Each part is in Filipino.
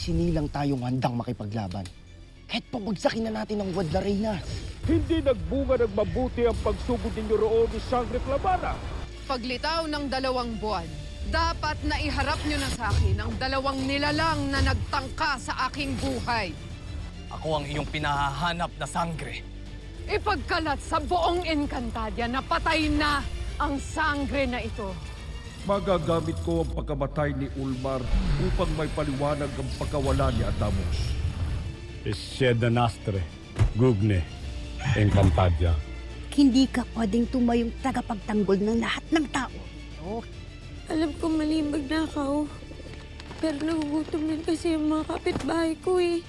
isinilang tayong handang makipaglaban. Kahit pabagsakin na natin ang Wadla Reyna. Hindi nagbunga ng mabuti ang pagsugod ninyo roon ni Sangre Clavara. Paglitaw ng 2 buwan, dapat na iharap nyo na sa akin ang 2 nilalang na nagtangka sa aking buhay. Ako ang iyong pinahahanap na sangre. Ipagkalat sa buong Encantadia na patay na ang sangre na ito. Magagamit ko ang pagkamatay ni Ulmar upang may paliwanag ang pagkawala ni Adamos. Sieda Nastre, Gugne, Encantadia. Hindi ka pwedeng tumayong tagapagtanggol ng lahat ng tao. Alam ko mali magnakaw. Pero nagugutom rin kasi yung mga kapitbahay ko eh.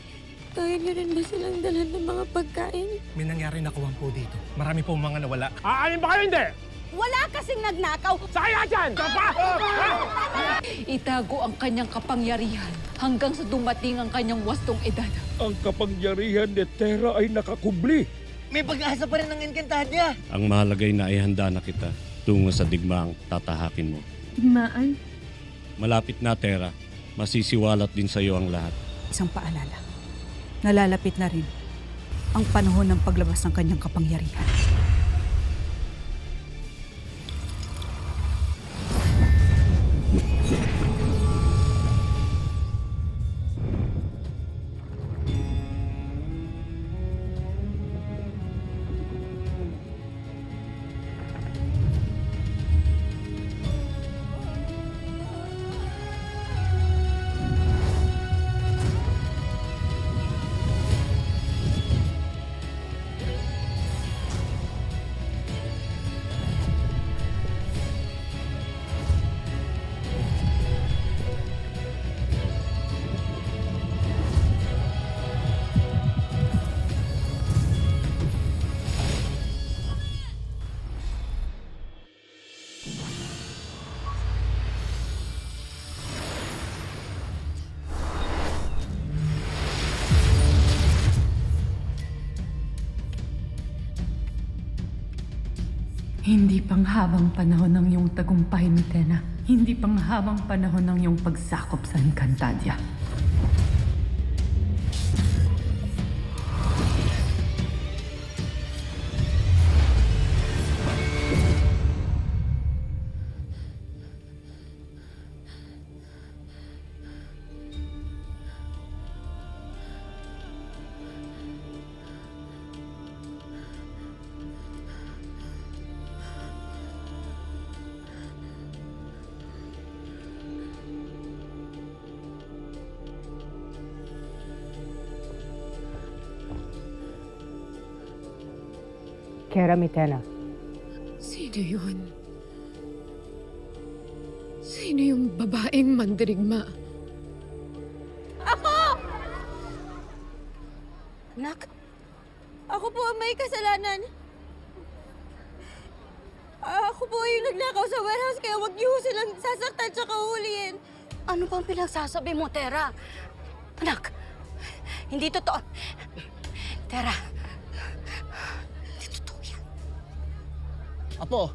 Kaya nyo rin ba silang dalhan ng mga pagkain? May nangyari na kuwang po dito. Marami pong mga nawala. Aalin ba kayo hindi? Wala kasing nagnakaw. Sakaya dyan! Itago ang kanyang kapangyarihan hanggang sa dumating ang kanyang wastong edad. Ang kapangyarihan ni Terra ay nakakubli. May pag-asa pa rin ng Encantadia. Ang mahalagay na ihanda na kita tungo sa digmaang tatahakin mo. Digmaan? Malapit na, Terra. Masisiwalat din sa iyo ang lahat. Isang paalala. Nalalapit na rin ang panahon ng paglabas ng kanyang kapangyarihan. Hindi panghabang panahon ng iyong tagumpay, Mitena. Hindi panghabang panahon ng iyong pagsakop sa Encantadia. Kera Mitena. Sino yun? Sino yung babaeng mandirigma? Anak, Ako po ang may kasalanan. Ako po yung nagnakaw sa warehouse kaya wag niyo silang sasaktan tsaka huliin. ano bang pinagsasabi mo, Tera? Anak, hindi totoo. Tera, hindi totoo yan. Apo,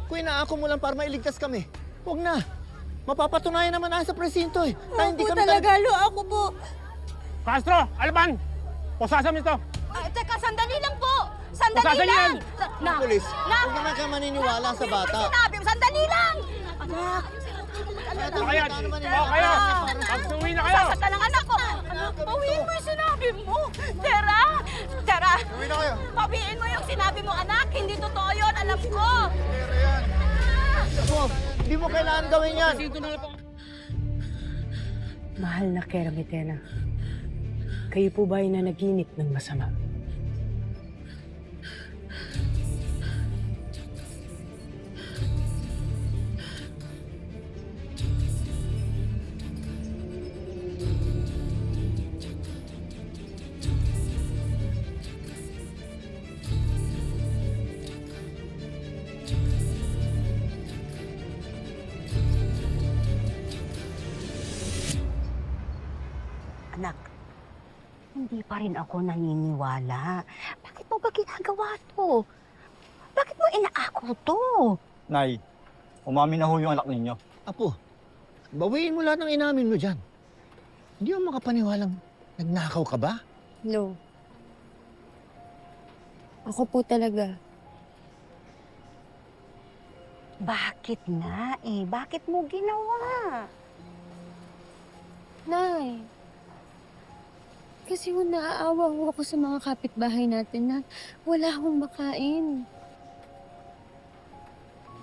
kung inaako mo lang para mailigtas kami, huwag na. Mapapatunayan naman na sa presinto eh. Na hindi Opo kami talaga, lo. Ako po. Castro! Alban! Posasam ito! Teka, sandali lang po! Sandali Pusasan lang! yan! Nak! Pulis, Nak! huwag naman kayo maniniwala sa bata. Sinabi mo, sandali lang! Anak! Kaya! Kaya! Magsuwi na kayo! Sasaktan ang anak ko! Anak, bawiin mo yung sinabi mo! Tera! Tera! Uwi na kayo. Bawiin mo yung sinabi mo, anak! Hindi totoo yun, alam ko! Apo, hindi mo kailangan gawin yan. Mahal na Kera Mitena. Kayo po ba ay nanaginip ng masama? Anak, hindi pa rin ako naniniwala. Bakit mo ba ginagawa to? Bakit mo inaako to? Nay, umamin na ho yung anak ninyo. Apo, bawiin mo lahat ng inamin mo dyan. Hindi ako makapaniwalang nagnakaw ka ba? No. Ako po talaga. Bakit nga eh? Bakit mo ginawa? Nay. Kasi ho, naaawa ho ako sa mga kapitbahay natin na wala akong makain.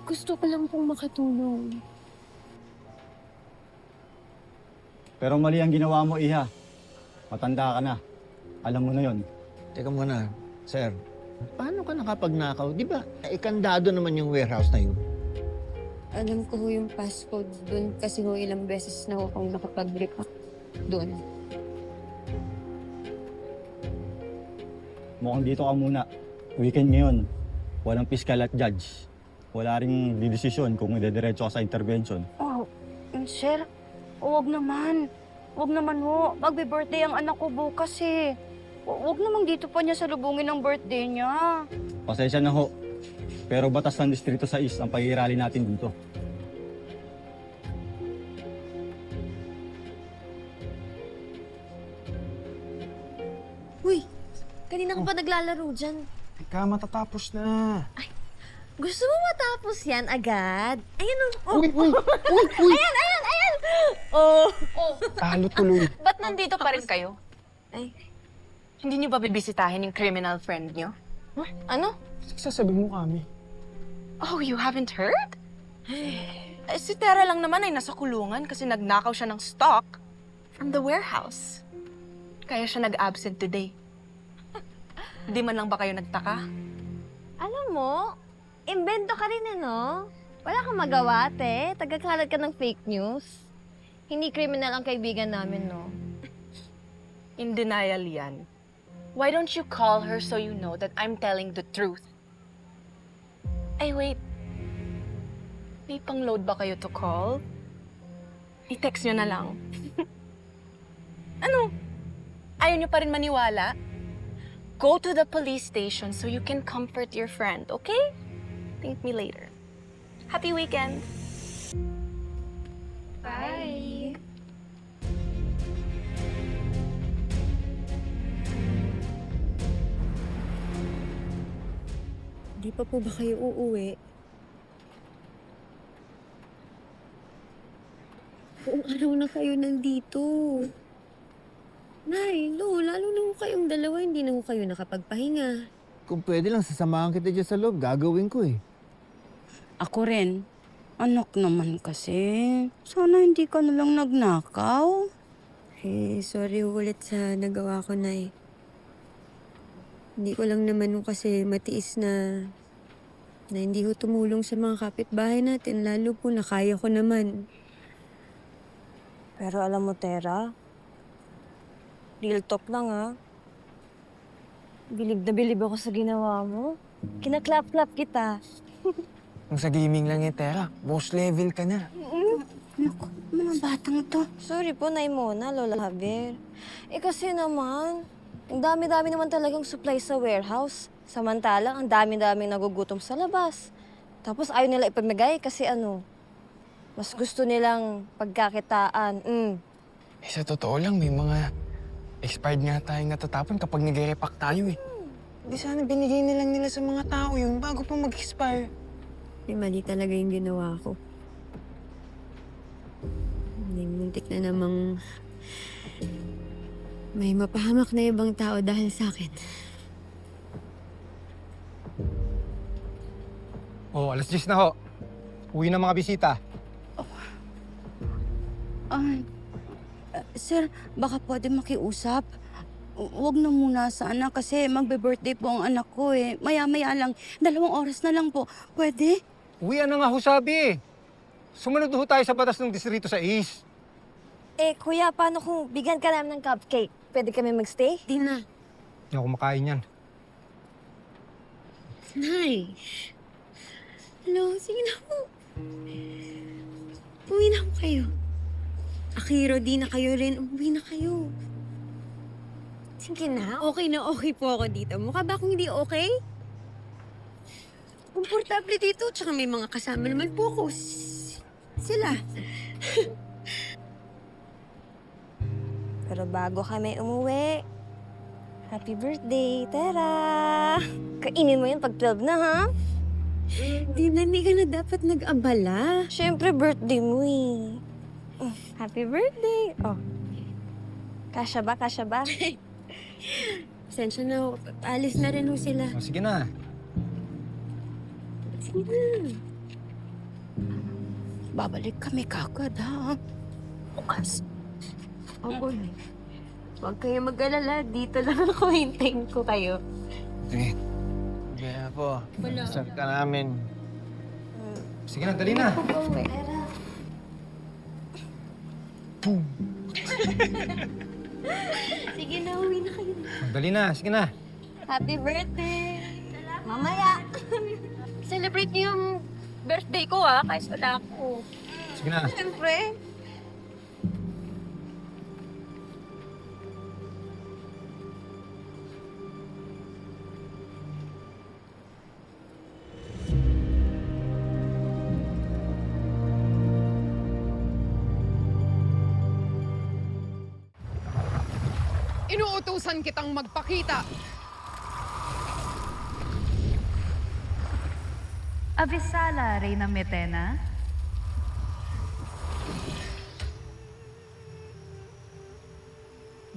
Gusto ko lang pong makatulong. Pero mali ang ginawa mo, Iha. Matanda ka na. Alam mo na yon. Teka muna, sir. Paano ka nakapagnakaw? Di ba, ikandado naman yung warehouse na yun? Alam ko ho yung passcode doon kasi ho ilang beses na ho akong nakapag-repack doon. Mukhang dito ka muna. Weekend ngayon. Walang piskal at judge. Wala ring didesisyon kung idediretso ka sa intervention. Oh, sir, huwag naman. Huwag naman ho. Magbe-birthday ang anak ko bukas eh. Huwag namang dito pa niya salubungin ang birthday niya. Pasensya na ho. Pero batas ng Distrito 6 ang pag-iirali natin dito. Uy, kanina ka pa naglalaro dyan. Teka, matatapos na. Gusto mo matapos yan agad? Ayan o. Uy! Ayan! Oh. Talo tuloy. Ba't nandito pa rin kayo? Ay, Hindi niyo ba bibisitahin yung criminal friend niyo? Ano? Sasabi mo kami. Oh, you haven't heard? Si Tara lang naman ay nasa kulungan kasi nagnakaw siya ng stock from the warehouse. Kaya siya nag-absent today. Di man lang ba kayo nagtaka? alam mo, imbento ka rin ano? Wala kang magawa, ate. Tagakalat ka ng fake news. Hindi criminal ang kaibigan namin, no? In denial yan. Why don't you call her so you know that I'm telling the truth? Ay, wait. May pang-load ba kayo to call? I-text nyo na lang. Ano? Ayaw nyo pa rin maniwala? Go to the police station so you can comfort your friend, okay? Thank me later. Happy weekend! Bye! Di pa po ba kayo uuwi? Buong araw na kayo nandito. Nay, Lo, lalo na ho kayong dalawa, hindi na ho kayo nakapagpahinga. Kung pwede lang, sasamahan kita dyan sa loob. Gagawin ko eh. Ako rin. Anak naman kasi. Sana hindi ka na lang nagnakaw. Eh, sorry ho ulit sa nagawa ko, Nay. Hindi ko lang naman ho kasi matiis na hindi ho tumulong sa mga kapitbahay natin, lalo po na kaya ko naman. Pero alam mo, Tera, real talk lang ha. Bilib na bilib ako sa ginawa mo. Kinaklap-klap kita. Kung sa gaming lang yan, Tera, boss level ka na. Naku, mga batang to. Sorry po, Nay Mona, Lola Javier. Eh kasi naman, ang dami-dami naman talagang supply sa warehouse. Samantalang, ang dami-daming nagugutom sa labas. Tapos ayaw nila ipamigay kasi mas gusto nilang pagkakitaan. Eh, sa totoo lang, may mga expired nga tayong natatapon kapag nag-repack tayo eh. Di sana binigay na lang nila sa mga tao yun bago pa mag-expire. May mali talaga yung ginawa ko. Muntik na namang may mapahamak na ibang tao dahil sa akin. Oh, alas 10 na ho. Uwi na mga bisita. Sir, baka pwede makiusap? Huwag na muna sana kasi magbe-birthday po ang anak ko eh. Maya-maya lang, 2 oras na lang po. Pwede? Uwi na nga ho sabi eh. Sumunod ho tayo sa batas ng Distrito 6. Eh, kuya, paano kung bigyan ka namin ng cupcake? Pwede kami magstay? Di na. Hindi ako kumakain yan. Nay. Hello, sige na po. Uwi na po kayo. Akiro, di na kayo rin. Uwi na kayo. Sige na. Okay na okay po ako dito. Mukha ba akong hindi okay? Komportable dito, tsaka may mga kasama naman po ako. Sila. Pero bago kami umuwi, happy birthday, Tara! Kainin mo yun pag 12 na, ha? Tina, hindi ka na dapat nag-abala. Siyempre, birthday mo eh. Happy birthday! Oh. Kasya ba? Kasya ba? Pasensya na, alis na rin ho sila. O, sige na. Sige na. Babalik kami kagad, ha? Bukas. Opo. Huwag kayo mag-alala. Dito lang ako. Hintayin ko kayo. Sige. Kaya po. Start ka namin. Sige na, dali na. Tara. Sige na, uwi na kayo. Dali na, sige na. Happy birthday! Mamaya! Celebrate niyo yung birthday ko, ha? Kahit wala ako. Sige na. Siyempre. Inuutusan kitang magpakita. Avisala, Reyna Metena.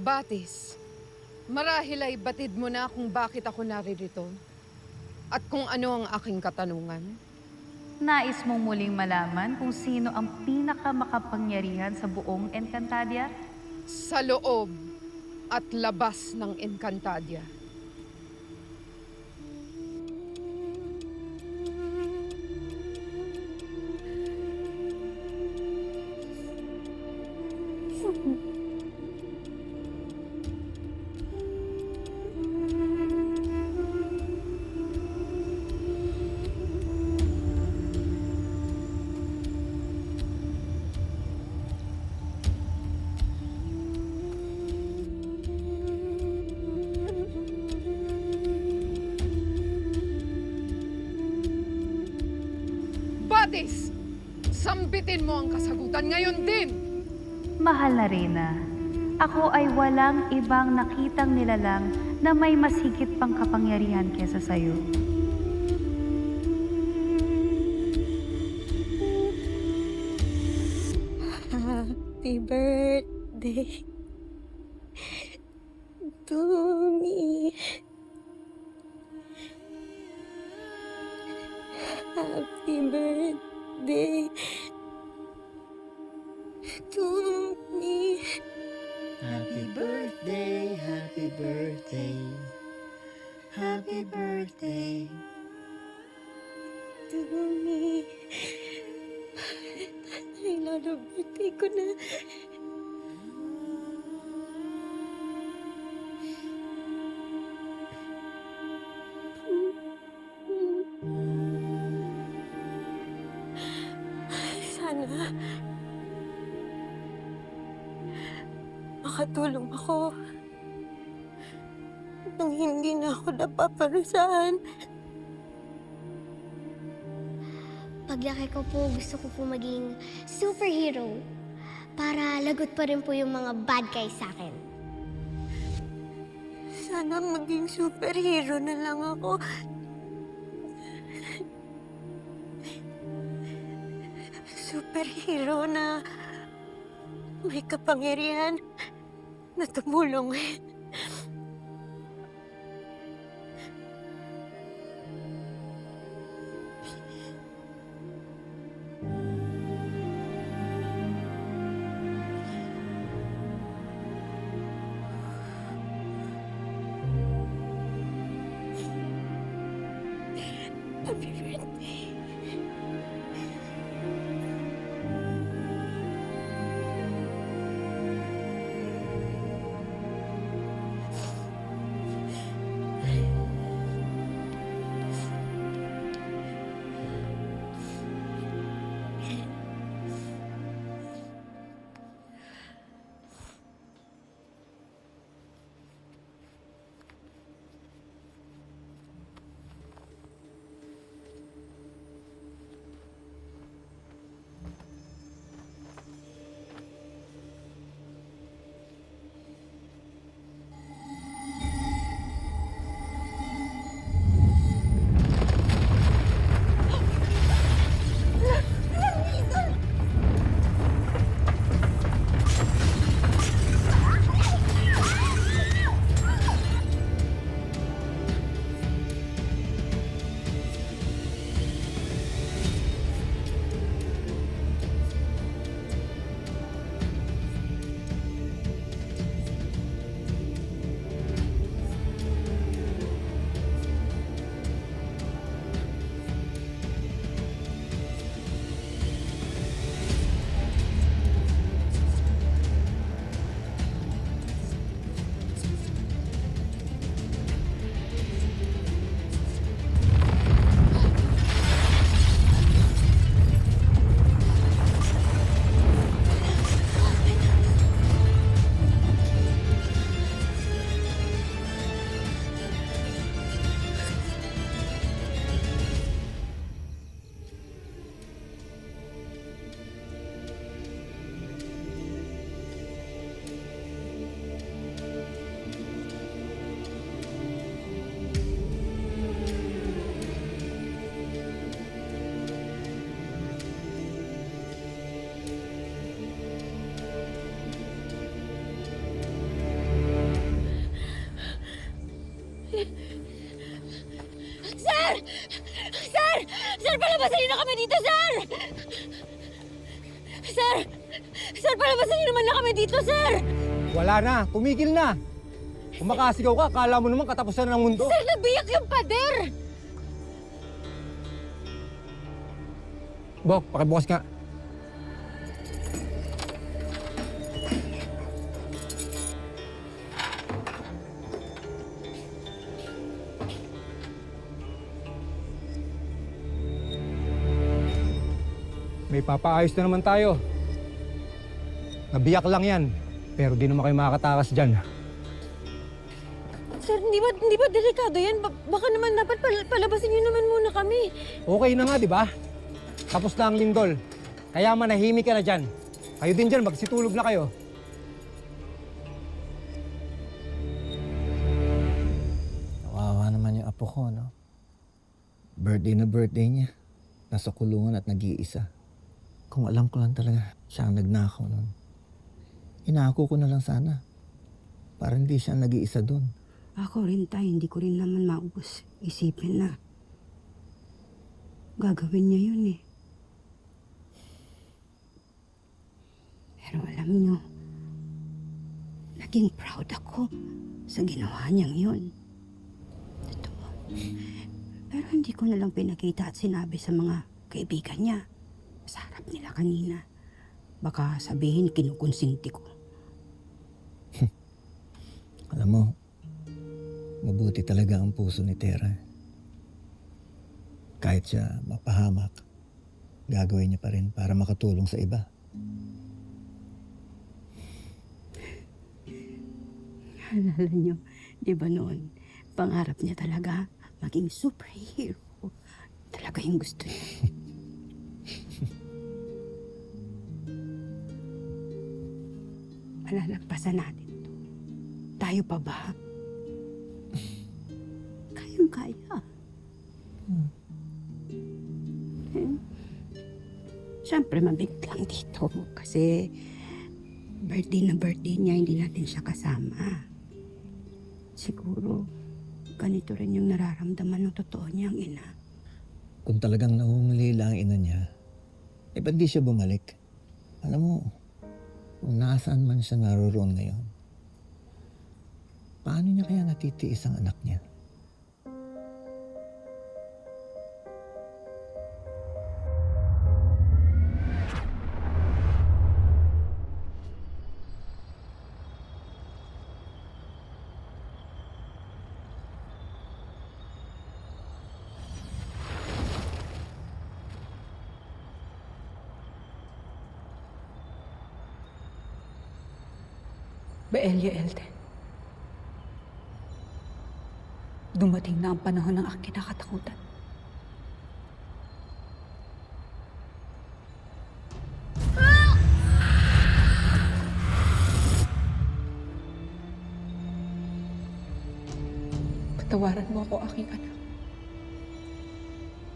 Batis, marahil ay batid mo na kung bakit ako naririto at kung ano ang aking katanungan. Nais mong muling malaman kung sino ang pinakamakapangyarihan sa buong Encantadia? Sa loob at labas ng Encantadia. Batis, sambitin mo ang kasagutan ngayon din. Mahal na Reyna, ako ay walang ibang nakitang nilalang na may mas higit pang kapangyarihan kesa sa'yo. Happy birthday to me. Happy birthday to me. Happy birthday, happy birthday. Happy birthday. To me. Ay, lalo birthday ko na. Sana makatulong ako nang hindi na ako napaparusahan. Paglaki ko po, gusto ko po maging superhero para lagot pa rin po yung mga bad guys sa akin. Sana maging superhero na lang ako. Superhero na may kapangyarihan na tumulong. Happy birthday. Sir! Sir! Sir, palabasan niyo na kami dito, sir! Sir! Sir, palabasan niyo naman na kami dito, sir! Wala na, tumigil na. Kung makasigaw ka, kala mo naman katapusan ng mundo. Sir, nabiyak yung pader! Bok, pakibukas nga. May papaayos na naman tayo. Nabiyak lang yan, pero di naman kayo makakatakas dyan. Sir, hindi ba delikado yan? Baka naman dapat palabasin niyo naman muna kami. Okay na nga, di ba? Tapos na ang lindol. Kaya manahimik ka na dyan. Kayo din dyan, magsitulog na kayo. Kawawa naman yung apo ko, no? Birthday na birthday niya. Nasa kulungan at nag-iisa. Kung alam ko lang talaga, siya ang nagnakaw nun. Inako ko na lang sana. Para hindi siya nag-iisa doon. Ako rin tayo, hindi ko rin naman maubos. Isipin na. Gagawin niya yun eh. Pero alam niyo, naging proud ako sa ginawa niyang yun. Totoo. Pero hindi ko na lang pinakita at sinabi sa mga kaibigan niya. Sa harap nila kanina. Baka sabihin kinukonsinti ko. Alam mo, mabuti talaga ang puso ni Tera. Kahit siya mapahamak, gagawin niya pa rin para makatulong sa iba. Alala niyo, di ba noon, pangarap niya talaga maging superhero. Talaga yung gusto niya. Malalagpasan natin to. Tayo pa ba? Kayang-kaya. Siyempre, mabigat lang dito kasi birthday na birthday niya, hindi natin siya kasama. Siguro, ganito rin yung nararamdaman ng totoo niyang ina. Kung talagang nangungulila ang ina niya, ba't di siya bumalik? Alam mo, kung nasaan man siya naroon ngayon, paano niya kaya natitiis ang anak niya? Baelya Elden. Dumating na ang panahon ng aking kinakatakutan. Patawaran mo ako, aking anak.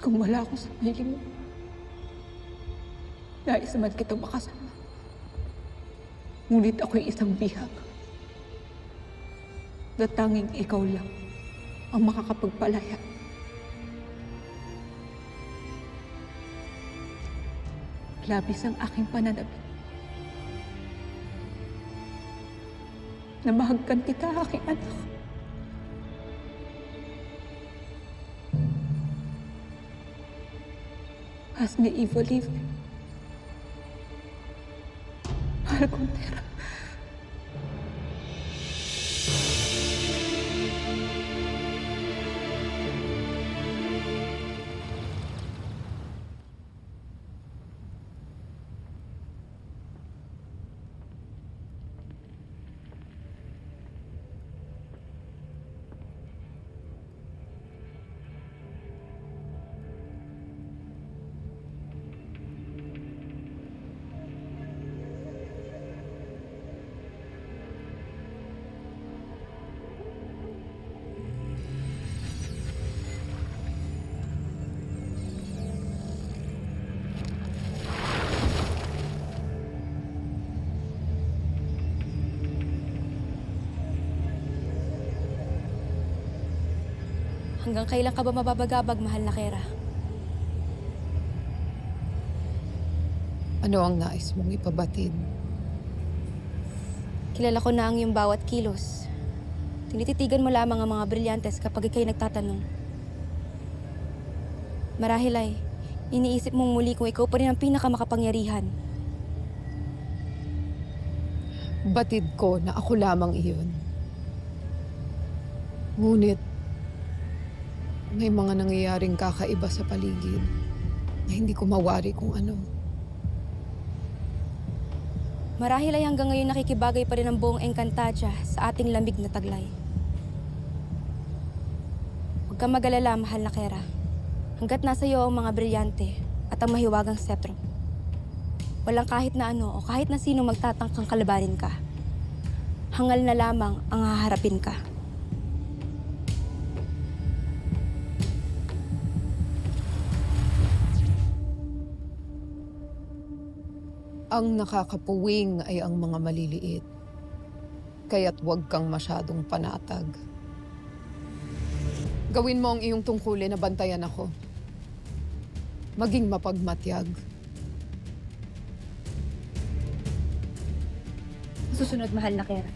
Kung wala ako sa piling mo, nais naman kitang makasama. Ngunit ako'y isang bihag. Na tanging ikaw lang ang makakapagpalaya. Labis ang aking pananabik. Namahagkan kita, aking anak. As ni Ivo Live. Mahal kong Tera. Hanggang kailan ka ba mababagabag, mahal na Kera? Ano ang nais mong ipabatid? Kilala ko na ang iyong bawat kilos. Tinititigan mo lamang ang mga brilyantes kapag ikay nagtatanong. Marahil ay, iniisip mong muli kung ikaw pa rin ang pinakamakapangyarihan. Batid ko na ako lamang iyon. Ngunit, may mga nangyayaring kakaiba sa paligid na hindi ko mawari kung ano. Marahil ay hanggang ngayon nakikibagay pa rin ang buong Encantadia sa ating lamig na taglay. Huwag kang mag-alala, mahal na Kera. Hanggat nasa iyo ang mga brilyante at ang mahiwagang setro, walang kahit na ano o kahit na sino magtatangkang kalabanin ka. Hangal na lamang ang haharapin ka. Ang nakakapuwing ay ang mga maliliit. Kaya't huwag kang masyadong panatag. Gawin mo ang iyong tungkulin na bantayan ako. Maging mapagmatyag. Susunod, mahal na Kera.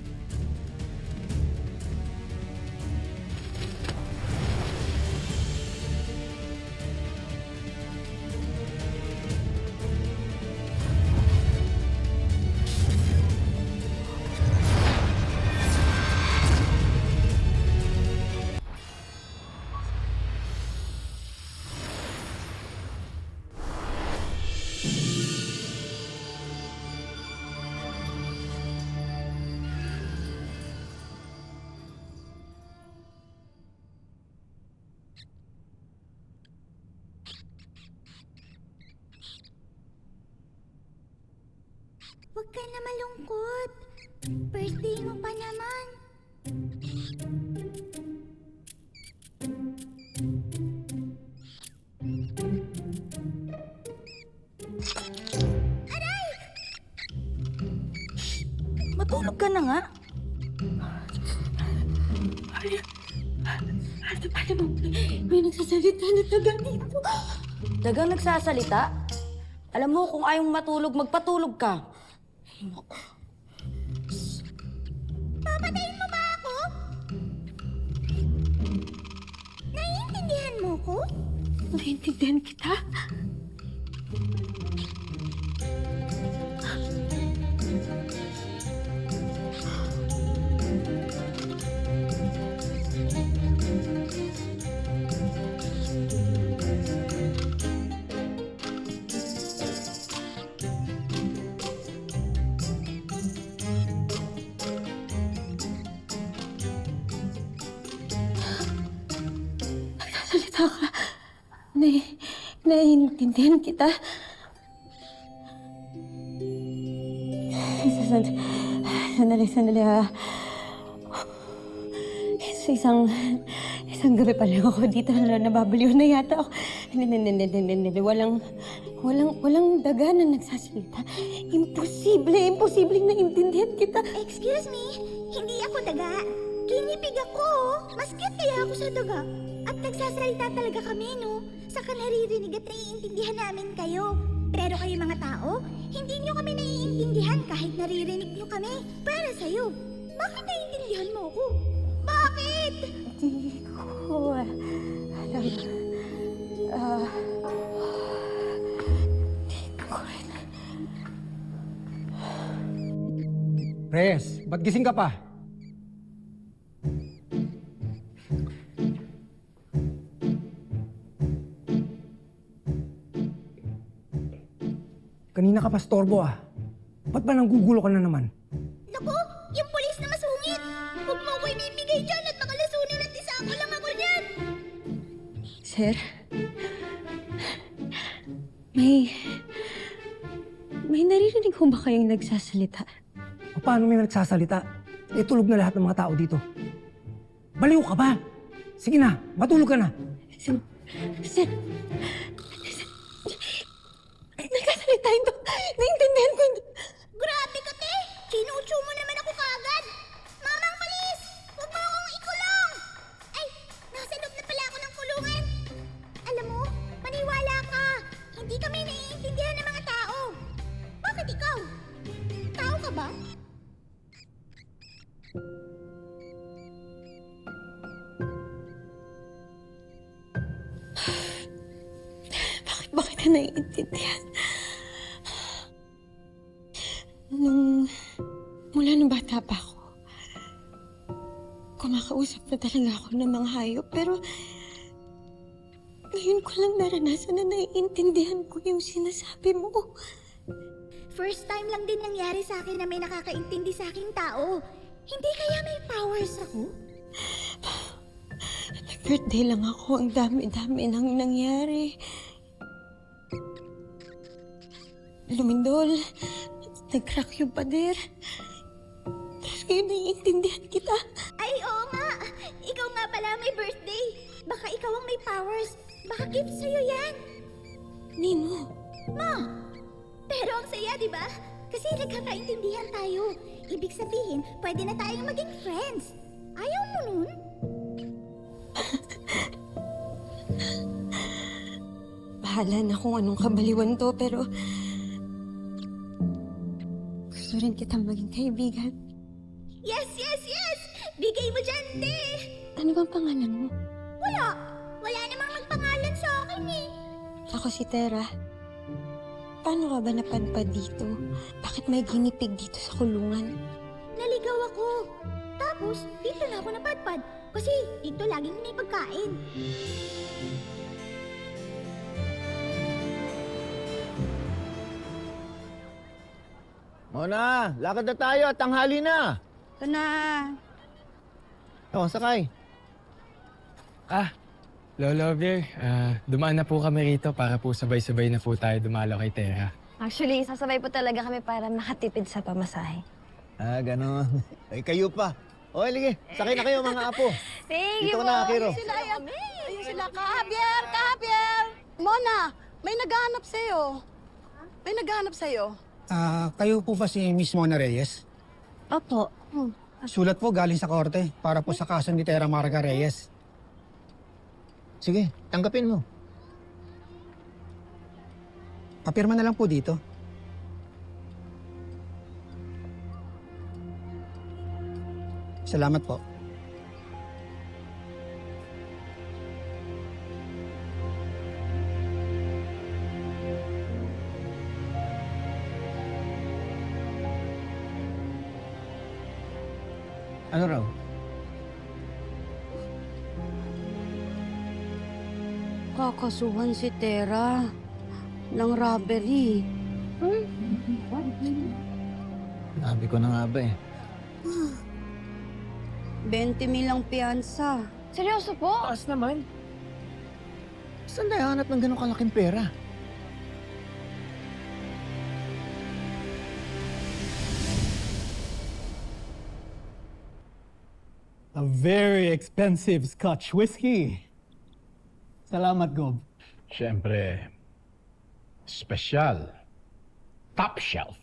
Huwag ka na malungkot. Birthday mo pa naman. Matulog ka na nga. Paano mo? May nagsasalita na taga dito. Dagang nagsasalita? Alam mo, kung ayaw matulog, magpatulog ka. Papatayin mo ba ako? Naiintindihan mo ko? Naiintindihan kita? Nagsasalita ka. Naiintindihan kita. Sandali ha. Sa isang gabi pa lang ako dito na nababaliw na yata ako. Hindi. Walang daga na nagsasalita. Imposibleng naiintindihan kita. Excuse me, hindi ako daga. Kinipig ako. Mas cute kaya ako sa daga. At nagsasalita talaga kami, no? Saka naririnig at naiintindihan namin kayo. Pero kayo mga tao, hindi nyo kami naiintindihan kahit naririnig nyo kami. Para sa'yo, bakit naiintindihan mo ko? Bakit? Hindi ko alam. Reyes, ba't gising ka pa? Kanina ka pa storbo ah. Ba't ba nanggugulo ka na naman? Naku, yung polis na masungit! Huwag mo ako ibibigay dyan at makalasunin at isama lang ako dyan! Sir? May naririnig ko ba kayong nagsasalita? Paano may nagsasalita? Tulog na lahat ng mga tao dito. Baliw ka ba? Sige na, matulog ka na. Sir, nagsasalita ito. Naintindihan ko ito. Grabe ka, te! Kinucho mo naman ako kaagad! Mamang polis! Huwag mo akong ikulong! Ay, nasa loob na pala ako Bakit na naiintindihan? Mula nung bata pa ako, kumakausap na talaga ako ng mga hayop, pero ngayon ko lang naranasan na naiintindihan ko yung sinasabi mo. First time lang din nangyari sa akin na may nakakaintindi sa aking tao. Hindi kaya may powers ako? Nag-birthday lang ako, ang dami-dami nang nangyari. Lumindol, nag-crack yung pader. Tapos ngayon naiintindihan kita. Ay, oo nga. Ikaw nga pala may birthday. Baka ikaw ang may powers. Baka gift sa'yo yan. Nino. Ma, pero ang saya, di ba? Kasi nagkakaintindihan tayo. Ibig sabihin, pwede na tayong maging friends. Ayaw mo nun? Bahala na kung anong kabaliwan to, pero gusto rin kitang maging kaibigan. Yes, yes, yes! Bigay mo dyan, te! Ano bang pangalan mo? Wala! Wala namang magpangalan sa akin eh. Ako si Tera. Paano ka ba napadpad dito? Bakit may ginipig dito sa kulungan? Naligaw ako. Tapos, dito na ako napadpad. Kasi dito laging may pagkain. Mona, lakad na tayo at tanghali na. Ito na. Sakay. Lolo Javier, dumaan na po kami rito para po sabay-sabay na po tayo dumalo kay Tera. Actually, sasabay po talaga kami para makatipid sa pamasahe. Ganon. Ay, kayo pa. O, lige, sakay na kayo mga apo. Thank Dito ka na, Kiro. Ayun sila, Ka-Javier! Ka-Javier! Mona, may naghahanap sa'yo. May naghahanap sa'yo. Kayo po ba si Miss Mona Reyes? Opo. Sulat po galing sa korte para po sa kaso ni Tera Marga Reyes. Sige, tanggapin mo. Papirma na lang po dito. Salamat po. Ano raw? Kakasuhan si Tera ng robbery. Sabi ko na nga ba eh. 20 mil ang piyansa. Seryoso po? Taas naman. Saan tayo hanap ng ganong kalaking pera? A very expensive Scotch whiskey. Salamat, Gob. Siyempre, special. Top shelf.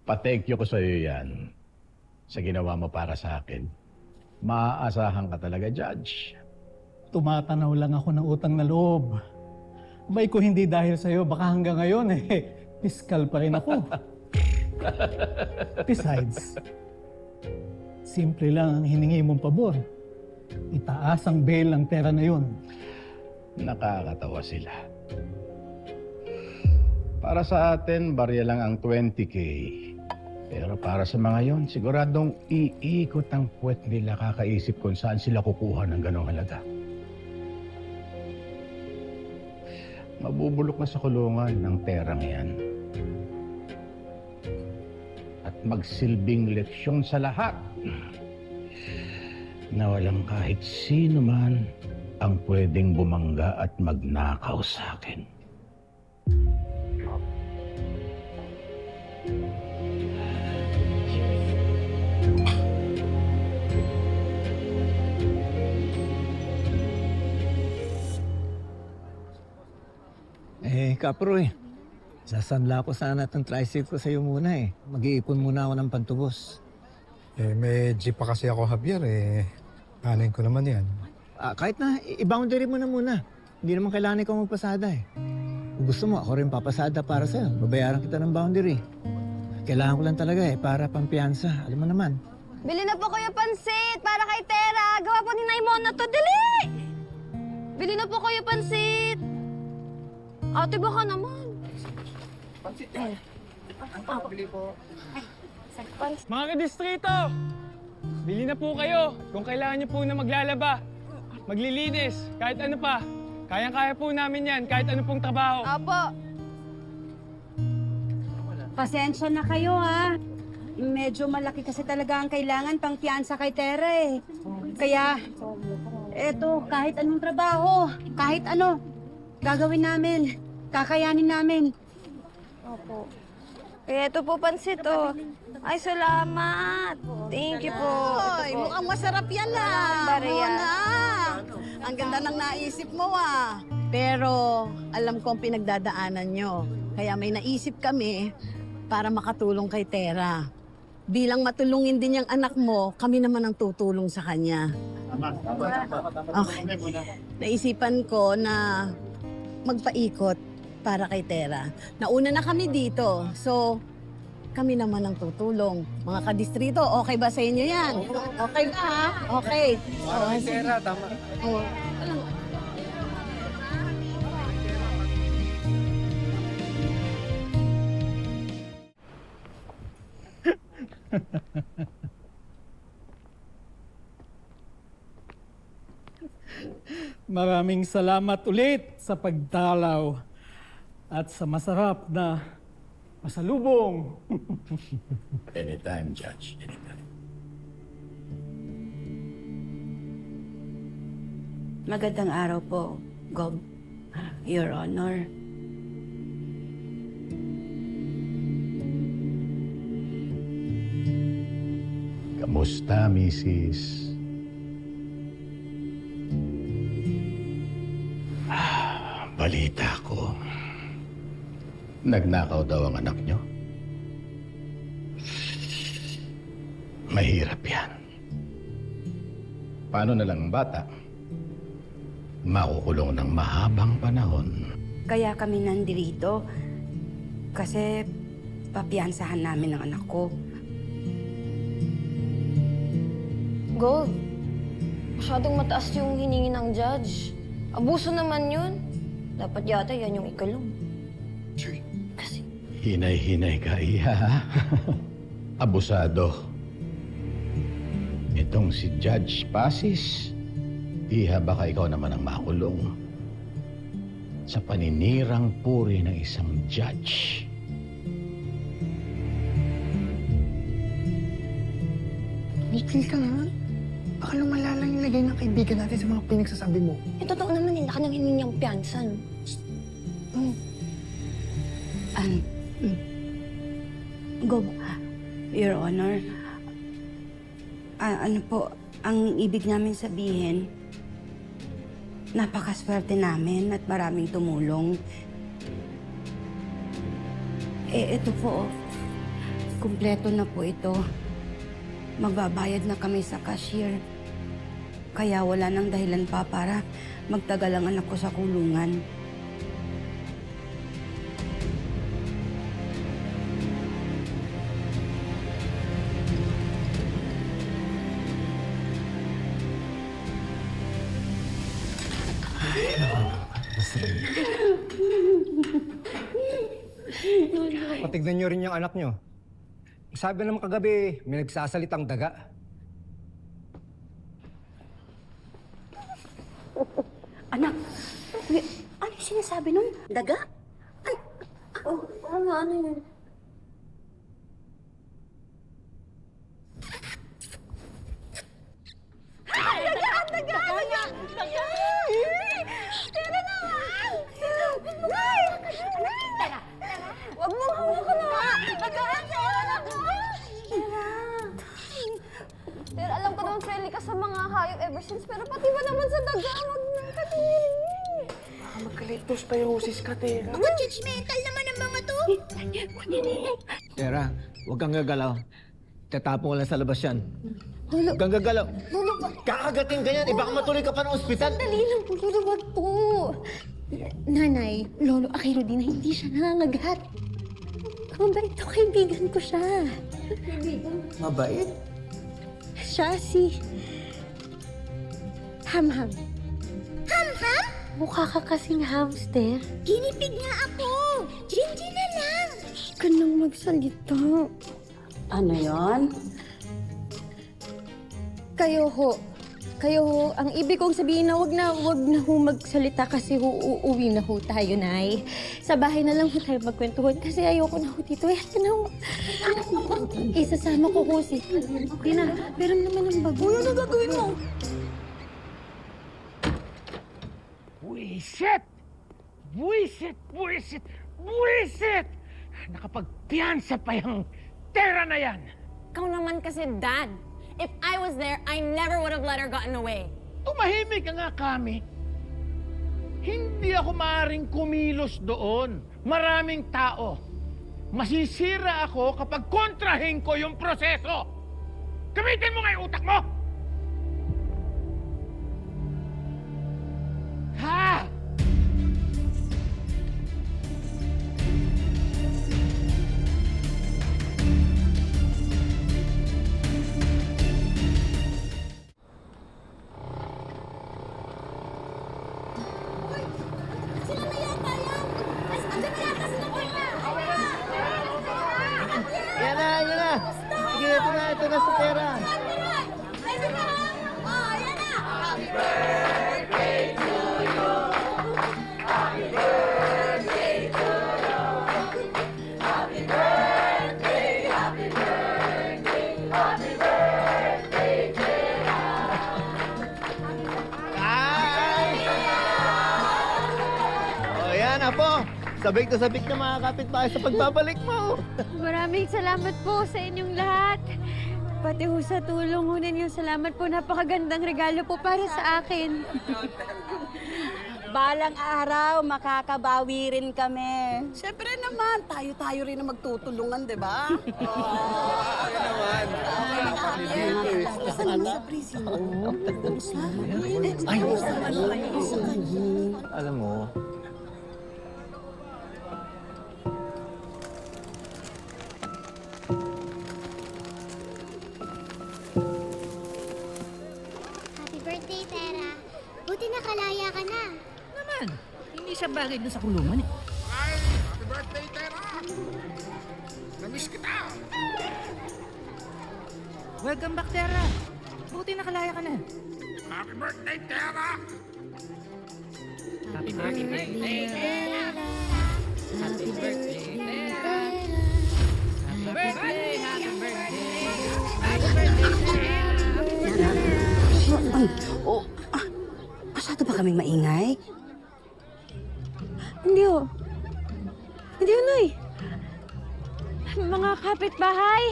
Pa-thank you ko sa'yo yan. Sa ginawa mo para sa akin. Maaasahan ka talaga, Judge. Tumatanaw lang ako ng utang na loob. Abay ko hindi dahil sa'yo, baka hanggang ngayon piskal pa rin ako. Besides, simple lang ang hiningi mong pabor. Itaas ang bail ng pera na yun. Nakakatawa sila. Para sa atin, barya lang ang 20K. Pero para sa mga yon, siguradong iikot ang puwet nila kakaisip kung saan sila kukuha ng ganong halaga. Mabubulok na sa kulungan ng perang yan. At magsilbing leksyon sa lahat na walang kahit sino man ang pwedeng bumangga at magnakaw sa akin. Kapro sasanla ko sana itong tricycle ko sa'yo muna eh. Mag-iipon muna ako ng pantubos. May jeep pa kasi ako, Javier Anin ko naman yan. Kahit na, i-boundary mo na muna. Hindi naman kailangan ikaw magpasada eh. Kung gusto mo, ako rin papasada para sa'yo. Babayaran kita ng boundary. Kailangan ko lang talaga para pampiyansa. Alam mo naman. Bili na po kayo pansit para kay Tera. Gawa po ni Naimon na to. Dali! Bili na po kayo Ate, baka naman. Mga kadistrito, bili na po kayo kung kailangan niyo po na maglalaba, maglilinis, kahit ano pa. Kayang-kaya po namin yan, kahit ano pong trabaho. Apo. Pasensya na kayo, ha? Medyo malaki kasi talaga ang kailangan pang piyansa kay Tera, eh. Kaya, eto, kahit anong trabaho, kahit ano, gagawin namin, kakayanin namin. Opo. Eh, ito po, pansit, oh. Ay, salamat. Thank you po. Ay, mukhang masarap yan, Maria. Ang ganda ng naisip mo, ah. Pero, alam ko ang pinagdadaanan nyo. Kaya may naisip kami para makatulong kay Tera. Bilang matulungin din yung anak mo, kami naman ang tutulong sa kanya. Okay. Naisipan ko na magpaikot para kay Tera. Nauna na kami dito, so kami naman ang tutulong. Mga kadistrito, okay ba sa inyo yan? Okay ba, ha? Okay. Parang Tera, tama. Oh. Maraming salamat ulit sa pagdalaw at sa masarap na pasalubong. Anytime, Judge. Anytime. Magandang araw po, Gob. Your Honor. Kamusta, Mrs.? Balita ko. Nagnakaw daw ang anak nyo. Mahirap yan. Paano na lang ang bata? Makukulong ng mahabang panahon. Kaya kami nandito kasi papiyansahan namin ang anak ko. Gold, masyadong mataas yung hiningi ng judge. Abuso naman yun. Dapat yata yan yung ikulong. Kasi... Hinay-hinay ka, Iha. Abusado. Itong si Judge Pasis, Iha, baka ikaw naman ang makulong sa paninirang puri ng isang judge. Mikil ka nga. Baka lumala lang yung lagay ng kaibigan natin sa mga pinagsasabi mo. Eh, totoo naman, hindi ka nang hiningi ang piyansa, no? Gob, Your Honor, ano po, ang ibig namin sabihin, napakaswerte namin at maraming tumulong. Ito po, kumpleto na po ito. Magbabayad na kami sa cashier. Kaya wala nang dahilan pa para magtagal ang anak ko sa kulungan. Patignan nyo rin yung anak nyo. Sabi naman kagabi, may nagsasalitang daga. Anak, ano yung sinasabi nun? Daga? Ano yun? Daga! Tira na! Wag mo hawakan na! Tira, alam ko naman friendly ka sa mga hayop ever since, pero pati ba naman sa daga? Wag na katingin. Baka magka-leptospirosis ka, Tera. Ako, judgmental naman ang mga to. Tera, huwag kang gagalaw. Tatapon ko lang sa labas yan. Huwag kang gagalaw. Kakagating ka yan. Baka matuloy ka pa ng ospital. Dali lang po, Lolo, wag po. Nanay, Lolo Akiro din na hindi siya nangangagat. Mabait to, kaibigan ko siya. Mabait? Siya si... Ham-Ham. Ham-ham? Mukha ka kasing hamster. Ginipig nga ako. Gingy na lang. Ka nang magsalita. Ano yon? Kayo ho. Ang ibig kong sabihin na wag na ho magsalita kasi uuwi na ho tayo, Nay. Sa bahay na lang ho tayo magkwentuhan kasi ayoko na ho dito. Ayan na ho. Isasama ko ho si... Dina, meron naman ang bago. Ano gagawin mo? Buisit! Buisit! Buisit! Buisit! Nakapagpiyansa pa yung Tara na yan! Ikaw naman kasi, Dad. If I was there, I never would have let her gotten away. Tumahimik ka nga kami. Hindi ako maaaring kumilos doon. Maraming tao. Masisira ako kapag kontrahin ko yung proseso. Gamitin mo nga yung utak mo! Ha? Yan na. Sige, ito na sa pera. Apo, sabik na sabik na mga kapitbahay sa pagbabalik mo. Maraming salamat po sa inyong lahat. Pati ho sa tulong ho ninyo. Salamat po. Napakagandang regalo po para sa akin. Balang araw, makakabawi rin kami. Siyempre naman, tayo-tayo rin na magtutulungan, di ba? Alam mo, Happy birthday, Tara. Buti nakalaya ka na. Naman, hindi siya bagay dun sa kulungan eh. Happy birthday, Tera! Namiss kita! Welcome back, Tara. Buti nakalaya ka na. Happy birthday, Tera! Happy birthday, Tara. Happy birthday, Tera. Happy birthday, happy birthday. Happy birthday, Tera. Masyado ba kaming maingay? Hindi ho. Hindi ho, Nay. Mga kapitbahay,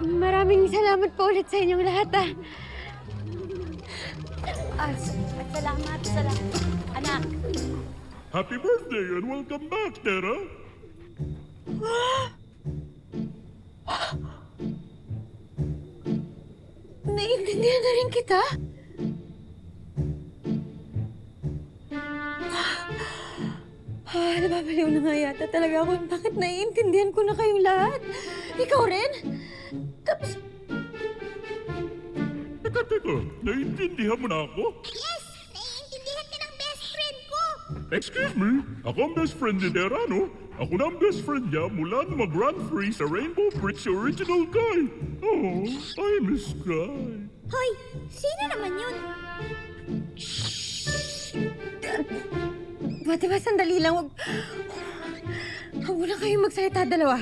maraming salamat po ulit sa inyong lahat, Salamat. Anak. Happy birthday and welcome back, Tera! Naiintindihan na rin kita? Nababaliw na nga yata talaga ako. Bakit naiintindihan ko na kayong lahat? Ikaw rin? Tapos, Teka, naiintindihan mo na ako? Yes! Naiintindihan ka ng best friend ko! Excuse me, ako ang best friend ni Tera, no? Ako na ang best friend niya mula nung mag-run free sa Rainbow Bridge Original Guy. Oh, I miss Guy. Hoy! Sino naman yun? diba, sandali lang. Huwag mo na kayong magsalita, dalawa.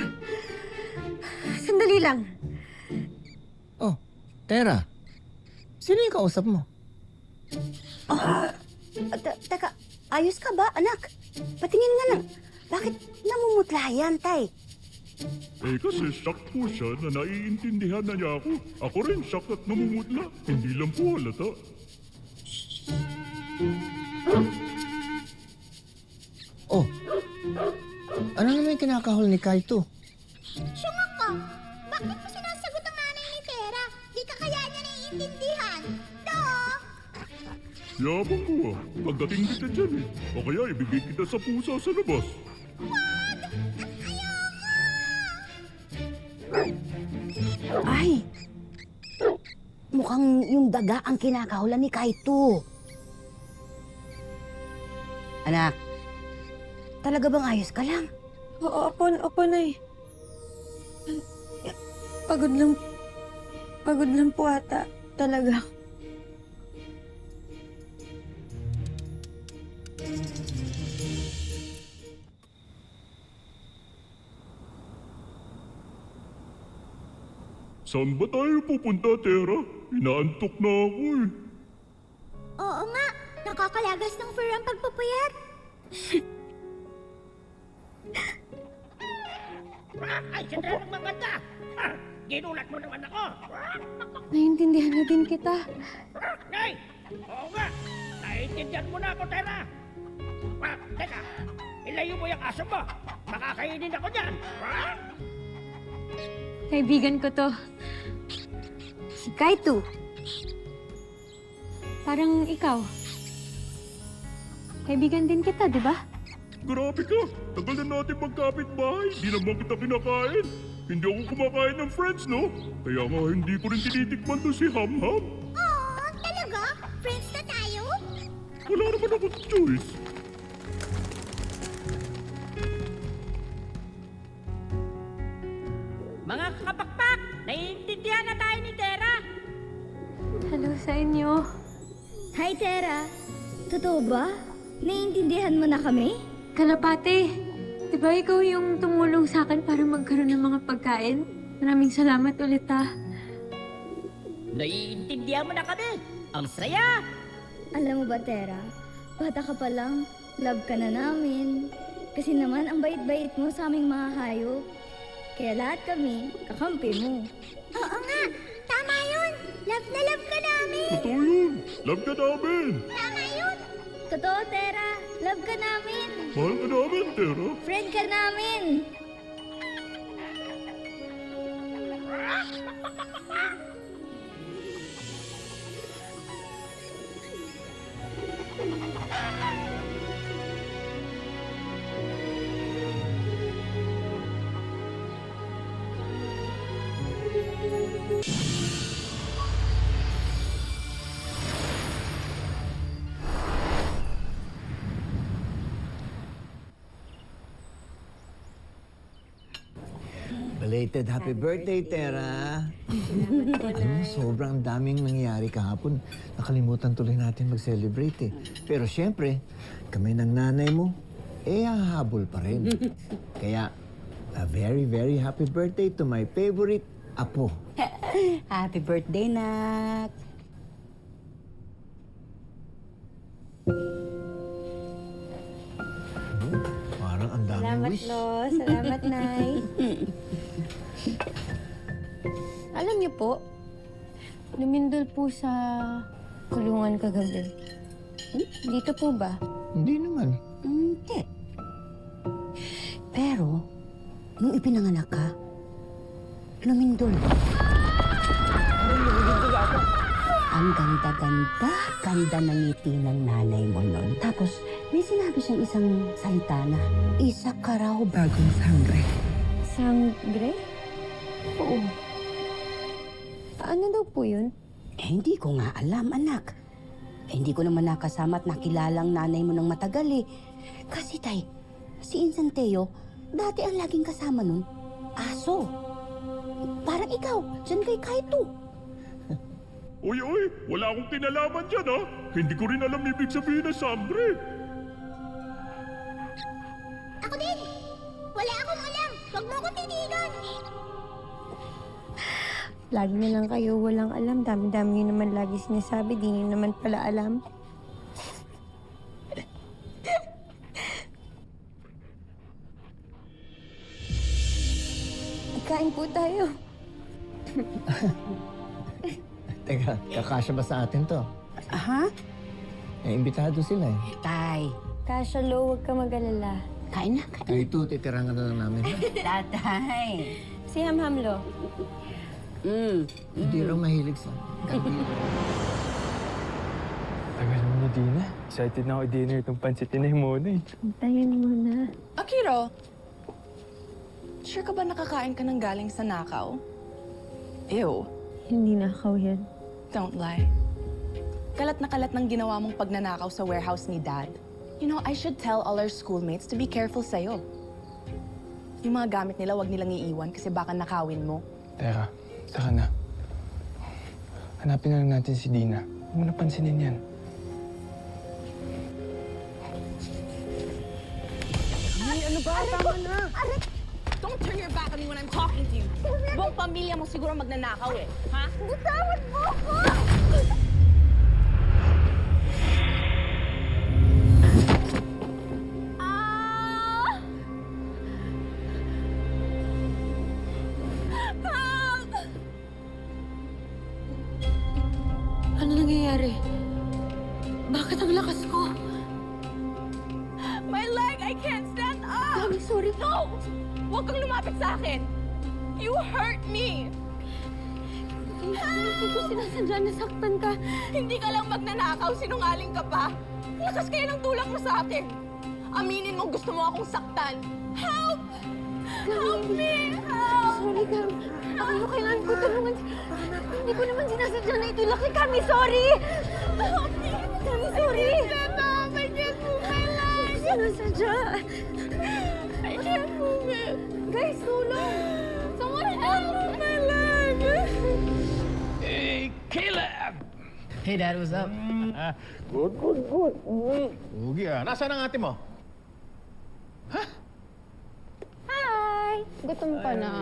Sandali lang. Oh, Tera. Sino yung kausap mo? Teka, ayos ka ba, anak? Patingin nga lang. Bakit namumutla yan, Tay? Eh kasi shock po siya na naiintindihan na niya ako. Ako rin shock at namumutla. Hindi lang po halata. Oh, ano naman yung kinakahol ni Kaito? Syunga ka! Bakit mo sinasagot ang nanay ni Tera? Di ka kaya niya naiintindihan. No! Yabang mo ah. Pagdating kita dyan eh. O kaya ibigay kita sa pusa sa labas. Ay! Mukhang yung daga ang kinakahulan ni Kaito. Anak, talaga bang ayos ka lang? Oo, opo, Nay. Pagod lang po ata. Talaga. Saan ba tayo pupunta, Tera? Inaantok na ako eh. Oo nga, nakakalagas ng fur ang pagpupuyat. Ay, si Tera maganda! Ginulat mo naman ako! Naiintindihan na din kita. Nay! Oo nga! Naiintindihan mo na ako, Tera! Teka! Ilayo mo yung aso mo! Makakainin ako dyan! Kaibigan ko to. Si Kaito. Parang ikaw. Kaibigan din kita, di ba? Grabe ka! Tagal na natin magkapit-bahay. Di naman kita kinakain. Hindi ako kumakain ng friends, no? Kaya nga hindi ko rin tinitikman to si Ham-Ham. Oo, talaga? Friends na tayo? Wala naman akong choice. Mga kapakpak, naiintindihan na tayo ni Tera. Hello sa inyo. Hi, Tera. Totoo ba? Naiintindihan mo na kami? Kalapate, di ba ikaw yung tumulong sa akin para magkaroon ng mga pagkain? Maraming salamat ulit, ha. Naiintindihan mo na kami. Ang saya. Alam mo ba, Tera? Bata ka pa lang, love ka na namin. Kasi naman, ang bait-bait mo sa aming mga hayop. Kaya lahat kami, kakampi mo. Oo nga! Tama yun! Love na love ka namin! Totoo yun! Love ka namin! Tama yun! Totoo, Tera! Love ka namin! Mahal ka namin, Tera! Friend ka namin! Belated happy birthday, Tera. Alam mo, sobrang daming nangyari kahapon. Nakalimutan tuloy natin mag-celebrate eh. Pero syempre, kami ng nanay mo, hahabol pa rin. Kaya, a very, very happy birthday to my favorite apo. Happy birthday, Nak! Parang ang daming wish. Salamat, Nay. Alam niyo po, lumindol po sa kulungan kagabi. Dito po ba? Hindi naman. Hindi. Pero, nung ipinanganak ka, lumindol. Ang ganda-ganda, ganda ng ngiti ng nanay mo nun. Tapos, may sinabi siyang isang salita na, isa ka raw bagong sangre. Sangre? Oo. Ano daw po yun? Hindi ko nga alam, anak. Hindi ko naman nakasama at nakilalang nanay mo ng matagal eh. Kasi tay, si Insanteo, dati ang laging kasama nun, aso. Parang ikaw, dyan kay Kaito. Uy, wala akong kinalaman dyan, ha? Hindi ko rin alam ibig sabihin ng sangre. Ako din! Wala akong alam! Huwag mo akong titigan! Lagi na lang kayo walang alam. Dami-dami niyo naman lagi sinasabi. Di niyo naman pala alam. Kain po tayo. Teka, kakasya ba sa atin to? Aha? Imbitado sila eh. Tay. Kasha, Lo, huwag ka mag-alala. Kain na, Ay, ito, titirangan na lang namin. Tatay. Si Ham-Ham, Lo. Hindi raw mahilig sa... Tagal mo na, Dina. Excited na ako i-dinner itong pansitin na muna eh. Tayin mo na. Akiro, sure ka ba nakakain ka ng galing sa nakaw? Ew. Hindi nakaw yan. Don't lie. Kalat na kalat ng ginawa mong pagnanakaw sa warehouse ni Dad. You know, I should tell all our schoolmates to be careful sa'yo. Yung mga gamit nila, wag nilang iiwan kasi baka nakawin mo. Teka, saka na. Hanapin na lang natin si Dina. Huwag mo napansinin yan. Ay, ano ba? Tama na! Don't turn your back on me when I'm talking to you. Buong pamilya mo siguro magnanakaw eh. Ha? Bitawan mo ako! Ano nangyayari? Bakit ang lakas ko? My leg! I can't stand up! I'm sorry. No! Huwag kang lumapit sa akin! You hurt me! Hindi ko sinasadya na saktan ka. Hindi ka lang magnanakaw, sinungaling ka pa. Lakas kaya ng tulak mo sa akin. Aminin mo gusto mo akong saktan. Help! Help me! Help! Sorry, Cam. Ano kailangan ko tulungan? Hindi ko naman sinasadya na itulak si Cami. Sorry! Help me! Cami, sorry! I can't move my leg! Sinasadya. I can't move it! Guys, tulong! Someone help! My leg! Hey, Caleb! Hey, Dad, what's up? Good. Ugi nasaan ang ate mo? Hi! Gutom ka na?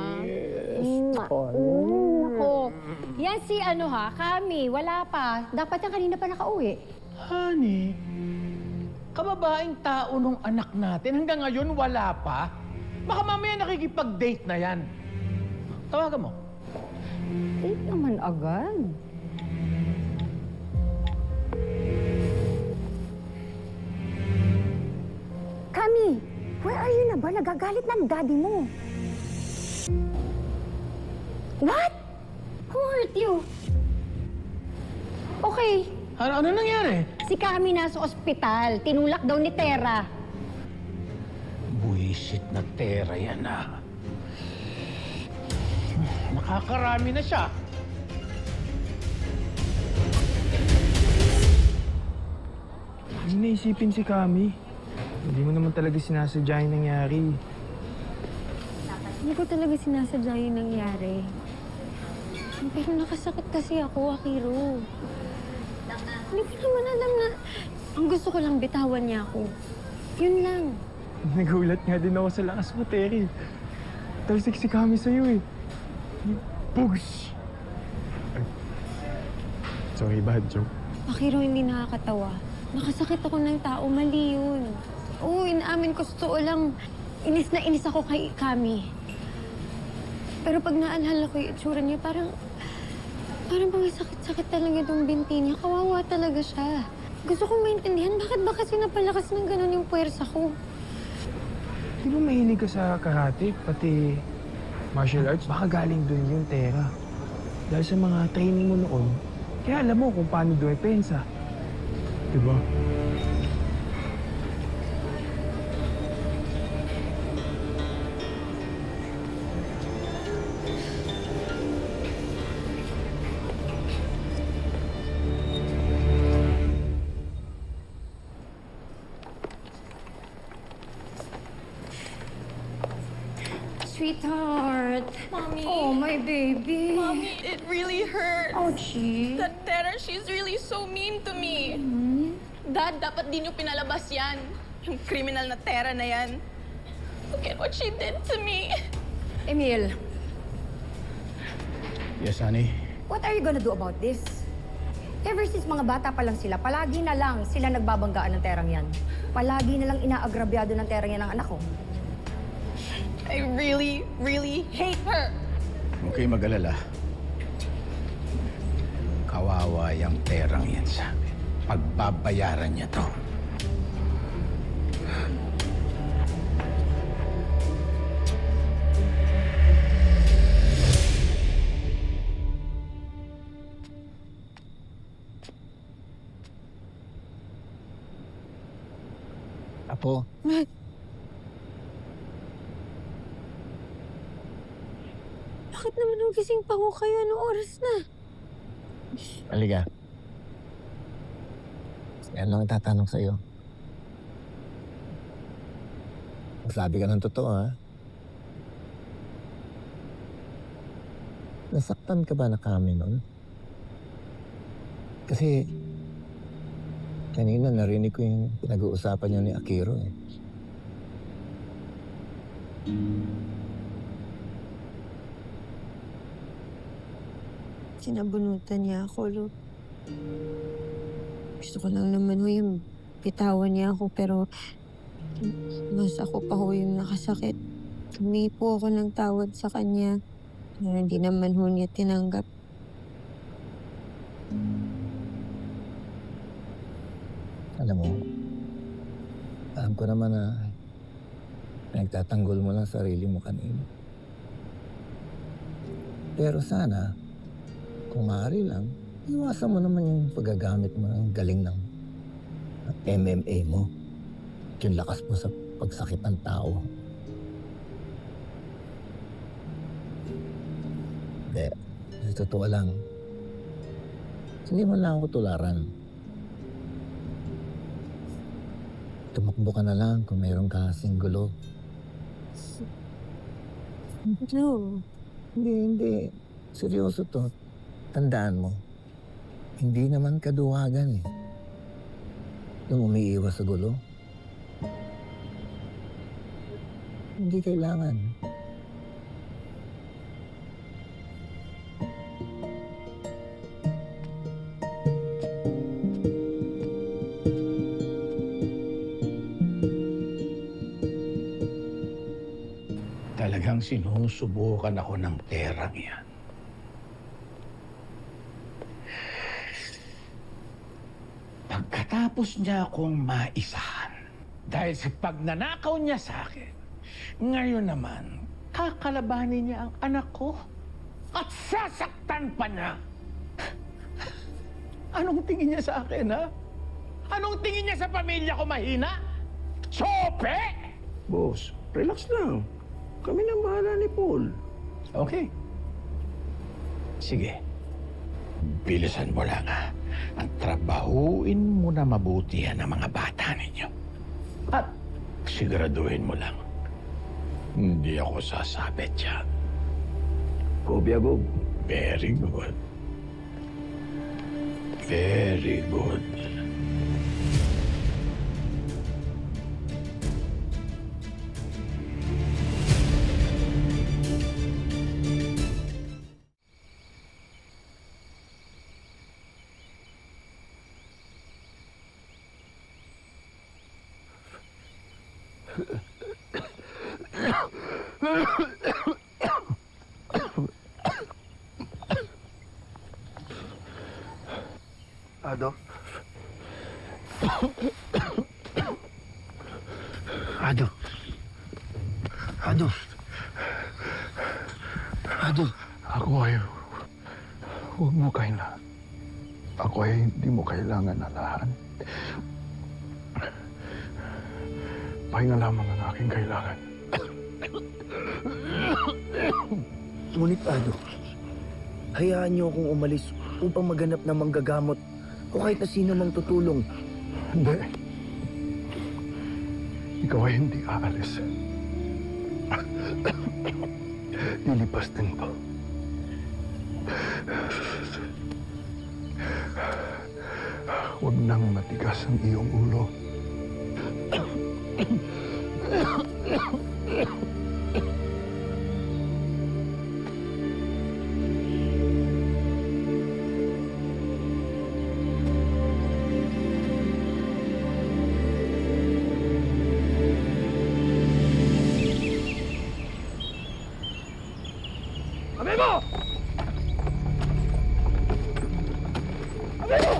Ako. Yan si Kami. Wala pa. Dapat yan kanina pa nakauwi. Honey, kababaeng tao nung anak natin hanggang ngayon wala pa? Baka mamaya nakikipag-date na yan. Tawagan mo. Date naman agad. Kami, where are you na ba? Nagagalit na ang daddy mo. What? Who hurt you? Okay. Ano nangyari? Si Kami nasa ospital. Tinulak daw ni Tera. Buisit na tera yan Nakakarami na siya. Hindi naisipin si Kami. Hindi mo naman talaga sinasadya yung nangyari. Hindi ko talaga sinasadya yung nangyari. Pero nakasakit kasi ako, Akiro. Hindi ko naman alam na ang gusto ko lang bitawan niya ako. Yun lang. Nagulat nga din ako sa lakas mo, Terry. Talsik si Kami sa'yo eh. Push! Sorry, bad joke. Akiro, hindi nakakatawa. Nakasakit ako ng tao, mali yun. Oo, inaamin ko sa totoo lang. Inis na inis ako kay Kami. Pero pag naalala ko yung itsura niya, parang mga sakit-sakit talaga itong binti niya. Kawawa talaga siya. Gusto kong maintindihan, bakit ba kasi napalakas ng ganun yung puwersa ko? Di ba mahilig ka sa karate, pati martial arts? Baka galing dun yung Tera. Dahil sa mga training mo noon, kaya alam mo kung paano dumepensa. Di ba? Sweetheart. Mommy. Oh, my baby. Mommy, it really hurts. Ouchie. That Tera, she's really so mean to me. Dad, dapat di niyo pinalabas yan. Yung criminal na Tera na yan. Look at what she did to me. Emil, Yes, honey. what are you gonna do about this? Ever since mga bata pa lang sila, palagi na lang sila nagbabanggaan ng terang yan. Palagi na lang inaagrabyado ng terang yan ng anak ko. I really, really hate her. Huwag kayo mag-alala. Kawawa yung perang yan sa amin. Pagbabayaran niya to. Apo, Bakit naman nagising pa ko kayo? Anong oras na? halika. Yan lang tatanong sa'yo. Magsabi ka ng totoo, ha? Nasaktan ka ba na kami nun? Kasi kanina narinig ko yung pinag-uusapan niyo ni Akiro, eh. Sinabunutan niya ako, Lo. Gusto ko lang naman ho yung bitawan niya ako, pero mas ako pa ho yung nakasakit. Humingi po ako ng tawad sa kanya. Pero hindi naman ho niya tinanggap. Alam mo, alam ko naman na nagtatanggol mo lang sarili mo kanina. Pero sana, kung maaari lang, iwasan mo naman yung paggagamit mo ng galing ng MMA mo. Yung lakas mo sa pagsakit ng tao. Hindi, sa totoo lang, hindi mo lang ako tularan. Tumakbo ka na lang kung mayroon ka kasing gulo. No. Hindi. Seryoso to. Tandaan mo, hindi naman kaduwagan, eh. Yung umiiwas sa gulo. Hindi kailangan. Talagang sinusubukan ako ng perang yan. Pagkatapos niya akong maisahan, dahil sa pagnanakaw niya sa akin, ngayon naman, kakalabanin niya ang anak ko at sasaktan pa niya. Anong tingin niya sa akin, ha? Anong tingin niya sa pamilya ko mahina? Sope! Boss, relax lang. Kami na bahala ni Paul. Okay. Sige. Bilisan mo lang, ha? At trabahuin mo na mabuti ang mga bata ninyo. At siguraduhin mo lang, hindi ako sasabit dyan. Gob. Very good. Very good. Ado? Ado? Ado? Ado? Ako ay huwag mo kailangan. Ako ay hindi mo kailangan alahan. Pahinga lamang ang aking kailangan. Ngunit Ado, hayaan niyo akong umalis upang maghanap ng manggagamot o kahit na sino mang tutulong. Hindi. Ikaw ay hindi aalis. Lilipas din to. Huwag nang matigas ang iyong ulo. Abebo! Abebo!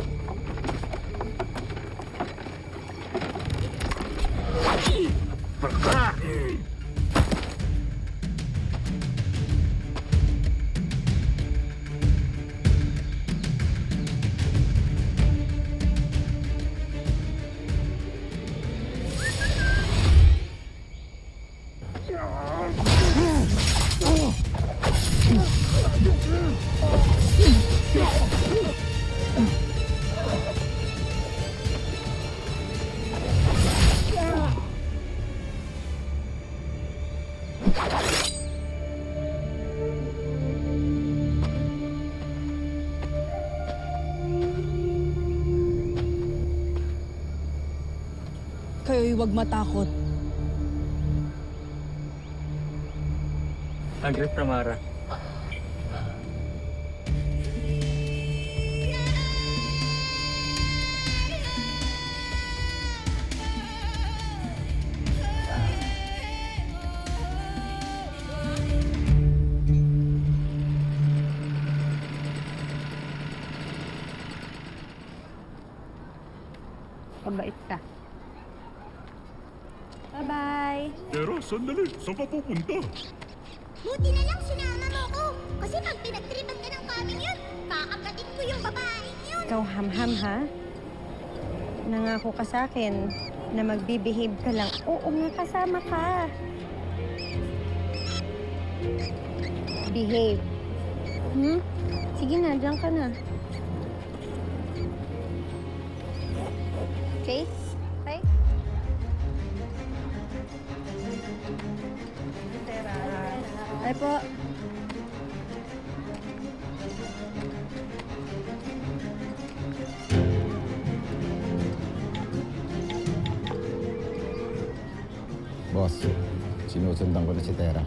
kayo'y huwag matakot. Agret Pramara. Mabait ka. Bye-bye. Tera, sandali. Saan ka pupunta? Buti na lang sinama mo ko. Kasi pag pinagtripan ka ng kaming yun, kakagatin ko yung babaeng yun. Ikaw, ham-ham, ha? Nangako ka sa akin na magbibehave ka lang. Oo nga, kasama ka. Behave. Sige na, dyan ka na. Okay? Okay? Ay po. Boss, sinusundan ko na si Tera.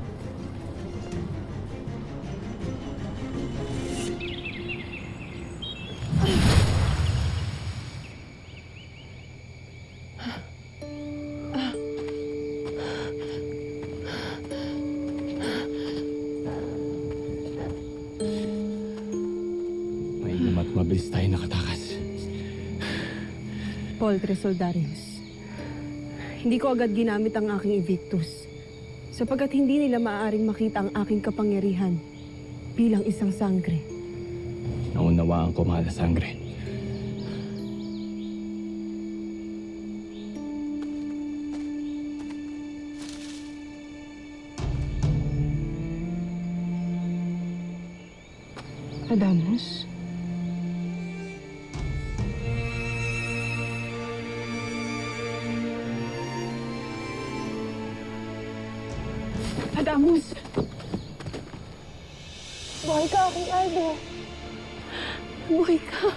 Mainam at mabilis tayo nakatakas. Paul Tresoldarius, hindi ko agad ginamit ang aking Invictus sapagkat hindi nila maaaring makita ang aking kapangyarihan bilang isang sangre. Naunawaan ko, mahal na sangre. Adamos? Adamos! Buhay ka, aking Aldo. Buhay ka.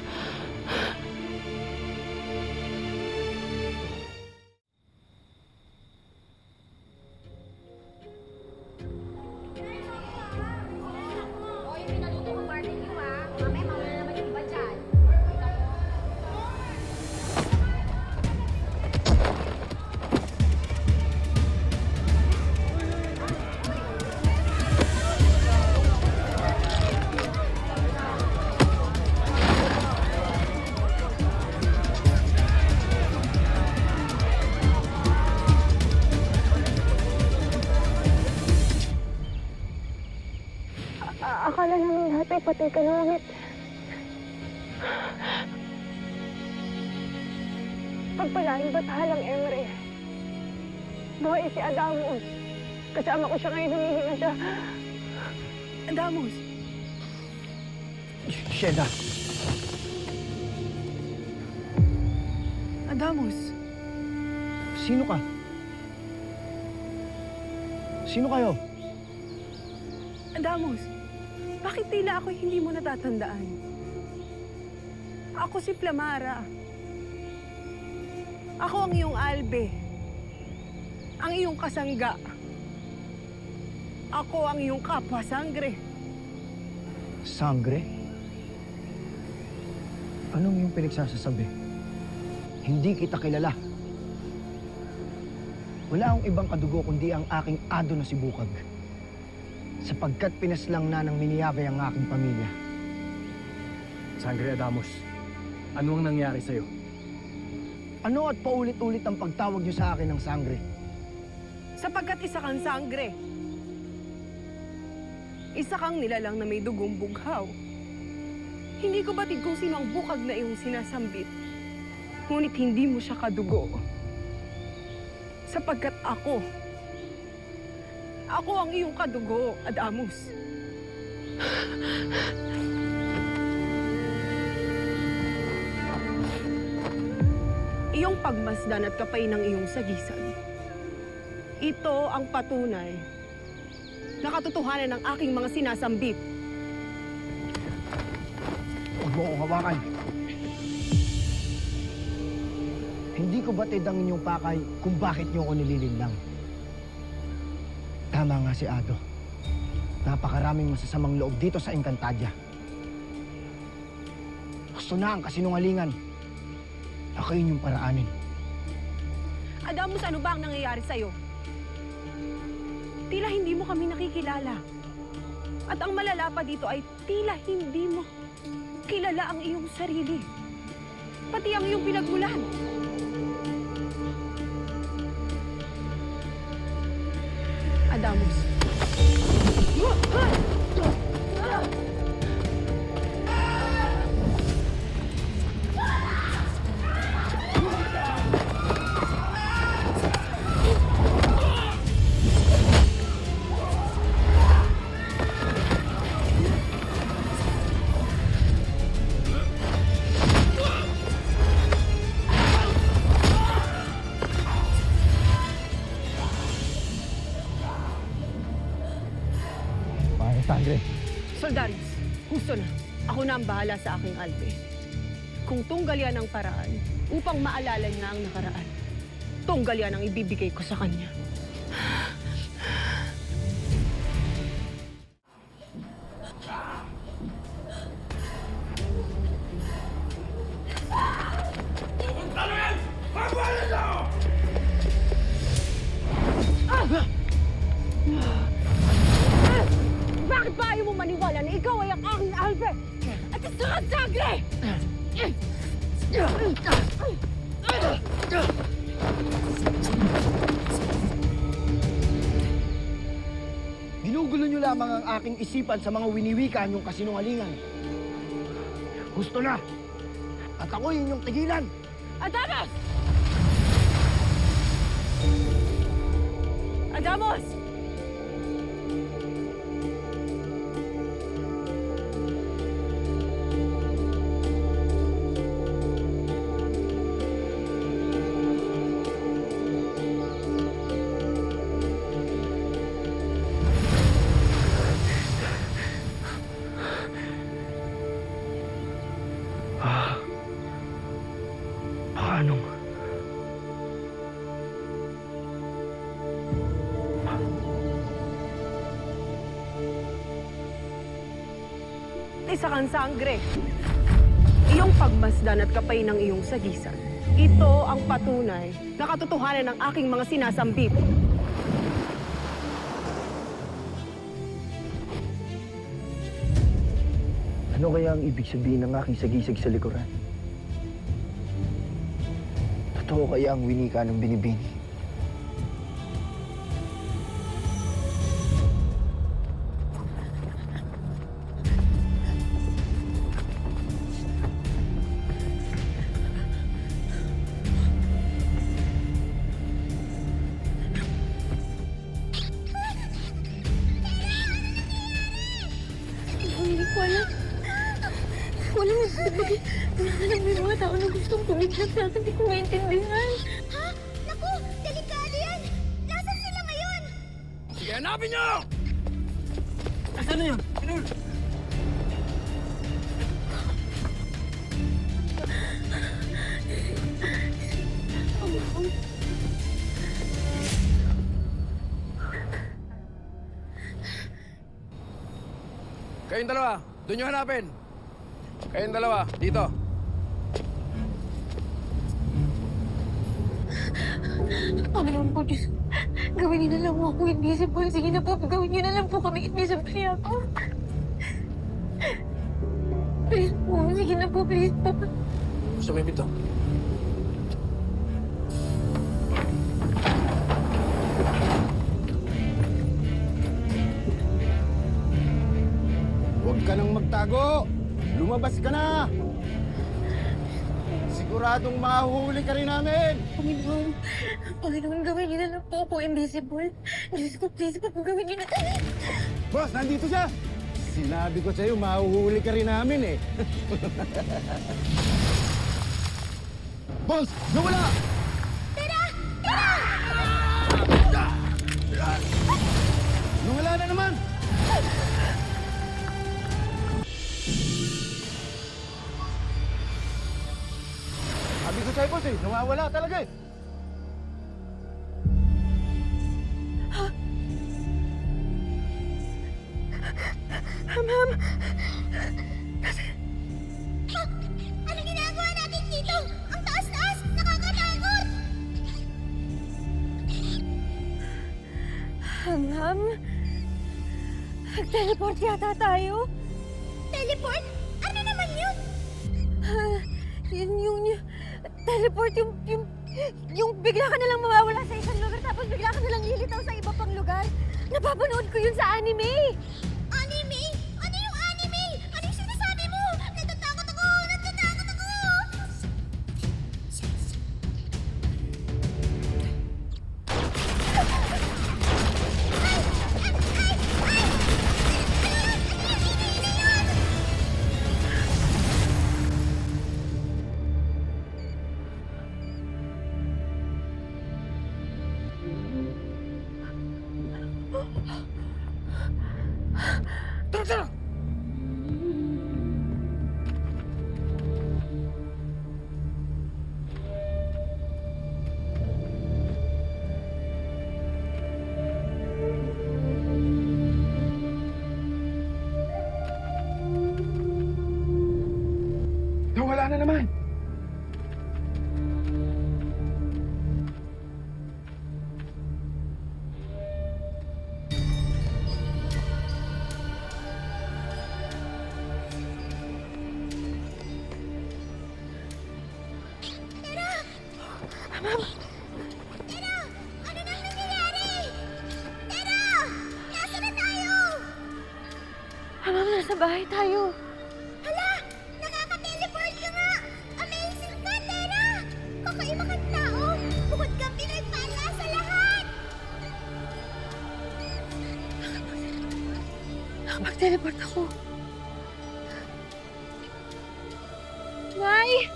Hoy, pinaluto ko barbecue ah. Mamaya mawala naman yung iba dyan. Akala namin lahat ay patay ka na ulit. Pagpalain batahalang Emre. Buhay si Adamos. Kasama ko siya ngayon, humihinga siya. Adamos! Sheda, Adamos! sino ka? Sino kayo? Adamos! Bakit tila ako'y hindi mo natatandaan? Ako si Plamara. Ako ang iyong albe. Ang iyong kasangga. Ako ang iyong kapwa-sangre. Sangre? Anong yung pinagsasasabi? Hindi kita kilala. Wala akong ibang kadugo kundi ang aking ado na si Bukag. Sapagkat pinaslang na ng Miniabe ang aking pamilya. Sangre Adamos, ano ang nangyari sa'yo? Ano at paulit-ulit ang pagtawag niyo sa akin ng sangre? Sapagkat isa kang sangre. Isa kang nilalang na may dugong bughaw. Hindi ko batid kung sino ang bukag na iyong sinasambit. Ngunit hindi mo siya kadugo. Sapagkat ako ang iyong kadugo, Adamos. Iyong pagmasdan at kapay ng iyong sagisan. Ito ang patunay na katotohanan ng aking mga sinasambit. Huwag mo akong hawakan. Hindi ko batid ang inyong pakay kung bakit niyo ako nililinlang. Tama nga si Ado. Napakaraming masasamang loob dito sa Encantadia. Gusto na ang kasinungalingan. Ako yun yung paraanin. Adamus, ano ba ang nangyayari sa'yo? Tila hindi mo kami nakikilala. At ang malala pa dito ay tila hindi mo kilala ang iyong sarili. Pati ang iyong pinagmulan. Adamus. Sangre. Soldaris, husto na. Ako na ang bahala sa aking albe. Kung tunggal yan ang paraan upang maalala niya ang nakaraan, tunggal yan ang ibibigay ko sa kanya. Bakit ba ayaw mo maniwala na ikaw ay ang aking albe? At isa kang sangre! Ginugulo niyo lamang ang aking isipan sa mga winiwika niyong kasinungalingan. Gusto na. At ako inyong tigilan. Adamos! Adamos! Paano? Isa kang sangre. Iyong pagmasdan at kapay ng iyong sagisan. Ito ang patunay na katotohanan ng aking mga sinasambit. Ano kaya ang ibig sabihin ng aking sagisag sa likuran? Totoo kaya ang winika ng binibini? Hindi ko alam. Walang magbibigay. Wala may mga tao na gustong tumigil sa akin. Hindi ko maintindihan. Ha? Naku, delikado yan! Nasaan sila ngayon? Sige, hanapin niyo! Asan na yan? Pinul! Kayong dalawa, doon nyo hanapin. Kayong dalawa, dito. Panginoon po, Diyos. Gawin niyo na lang po ako invisible. Sige na po, gawin niyo na lang po kami invisible ako. Please po, sige na po, please po. Sumipit to. Huwag ka nang magtago! Lumabas ka na! Siguradong mahuhuli ka rin namin! Panginoon, Panginoon, gawin niyo na lang po ako invisible. Diyos ko, please po, gawin niyo na. Boss, nandito siya! Sinabi ko sa'yo, mahuhuli ka rin namin eh. Boss, nawala! Tara! Tara! Nawala na naman! Sabi ko sa'yo, boss nawawala talaga Ma'am! Anong ginagawa natin dito? Ang taas-taas! Nakakatakot! Ma'am? Nag-teleport yata tayo? Teleport? Ano naman yun? Yung teleport, yung bigla ka nalang mawawala sa isang lugar tapos bigla ka nalang lilitaw sa iba pang lugar. Napapanood ko yun sa anime. Anime? Ano yung anime? Ano yung sinasabi mo? Natatakot ako! Natatakot ako! Tara, tara! Nawala na naman. Ma'am! Tera! Ano nang nangyayari? Tera! Nasaan na tayo? Ma'am, nasa bahay tayo. Hala! Nakaka-teleport ka nga! Amazing ka, Tera! Kakaiba kang tao! Bukod kang pinagpala sa lahat! Nakapag-teleport ako. Nay!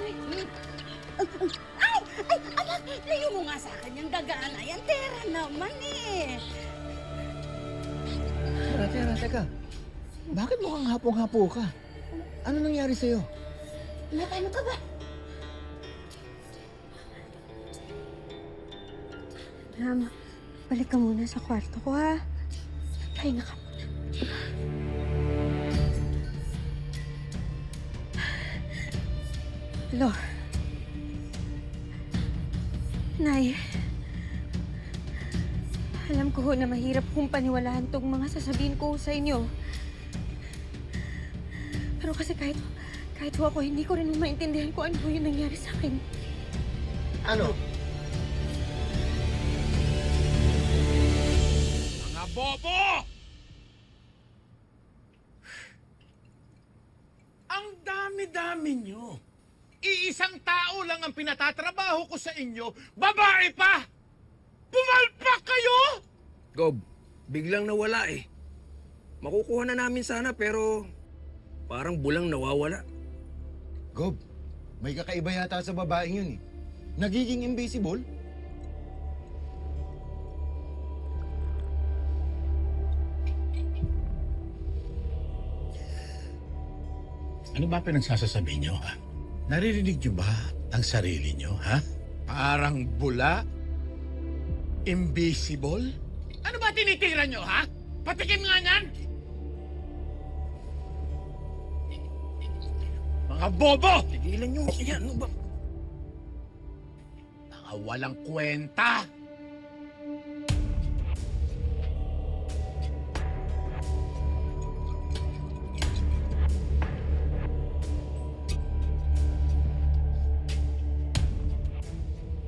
Ay! Ay! Anak! Layo mo nga sa akin yung dagaan na yan. Tera naman eh! Teka. Bakit mukhang hapong-hapo ka? Ano nangyari sa'yo? Ano ka ba? Ma'am, balik ka muna sa kwarto ko, ha? Pahinga ka muna. Hello? Nay, alam ko na mahirap kong paniwalaan tong mga sasabihin ko sa inyo. Pero kasi kahit ho ako, hindi ko rin maintindihan kung ano po yung nangyari sa akin. Ano? Mga bobo! Ang dami-dami nyo. Iisang tao lang ang pinatatrabaho ko sa inyo, babae pa! Pumalpak kayo! Gob, biglang nawala eh. Makukuha na namin sana pero parang bulang nawawala. Gob, may kakaiba yata sa babaeng yun eh. Nagiging invisible? Ano ba pinagsasasabi niyo, ha? Naririnig niyo ba ang sarili niyo, ha? Parang bula? Invisible? Ano ba tinitira nyo, ha? Patikim nga niyan! Mga bobo! Tigilan nyo. Yan, ano ba? Mga walang kwenta!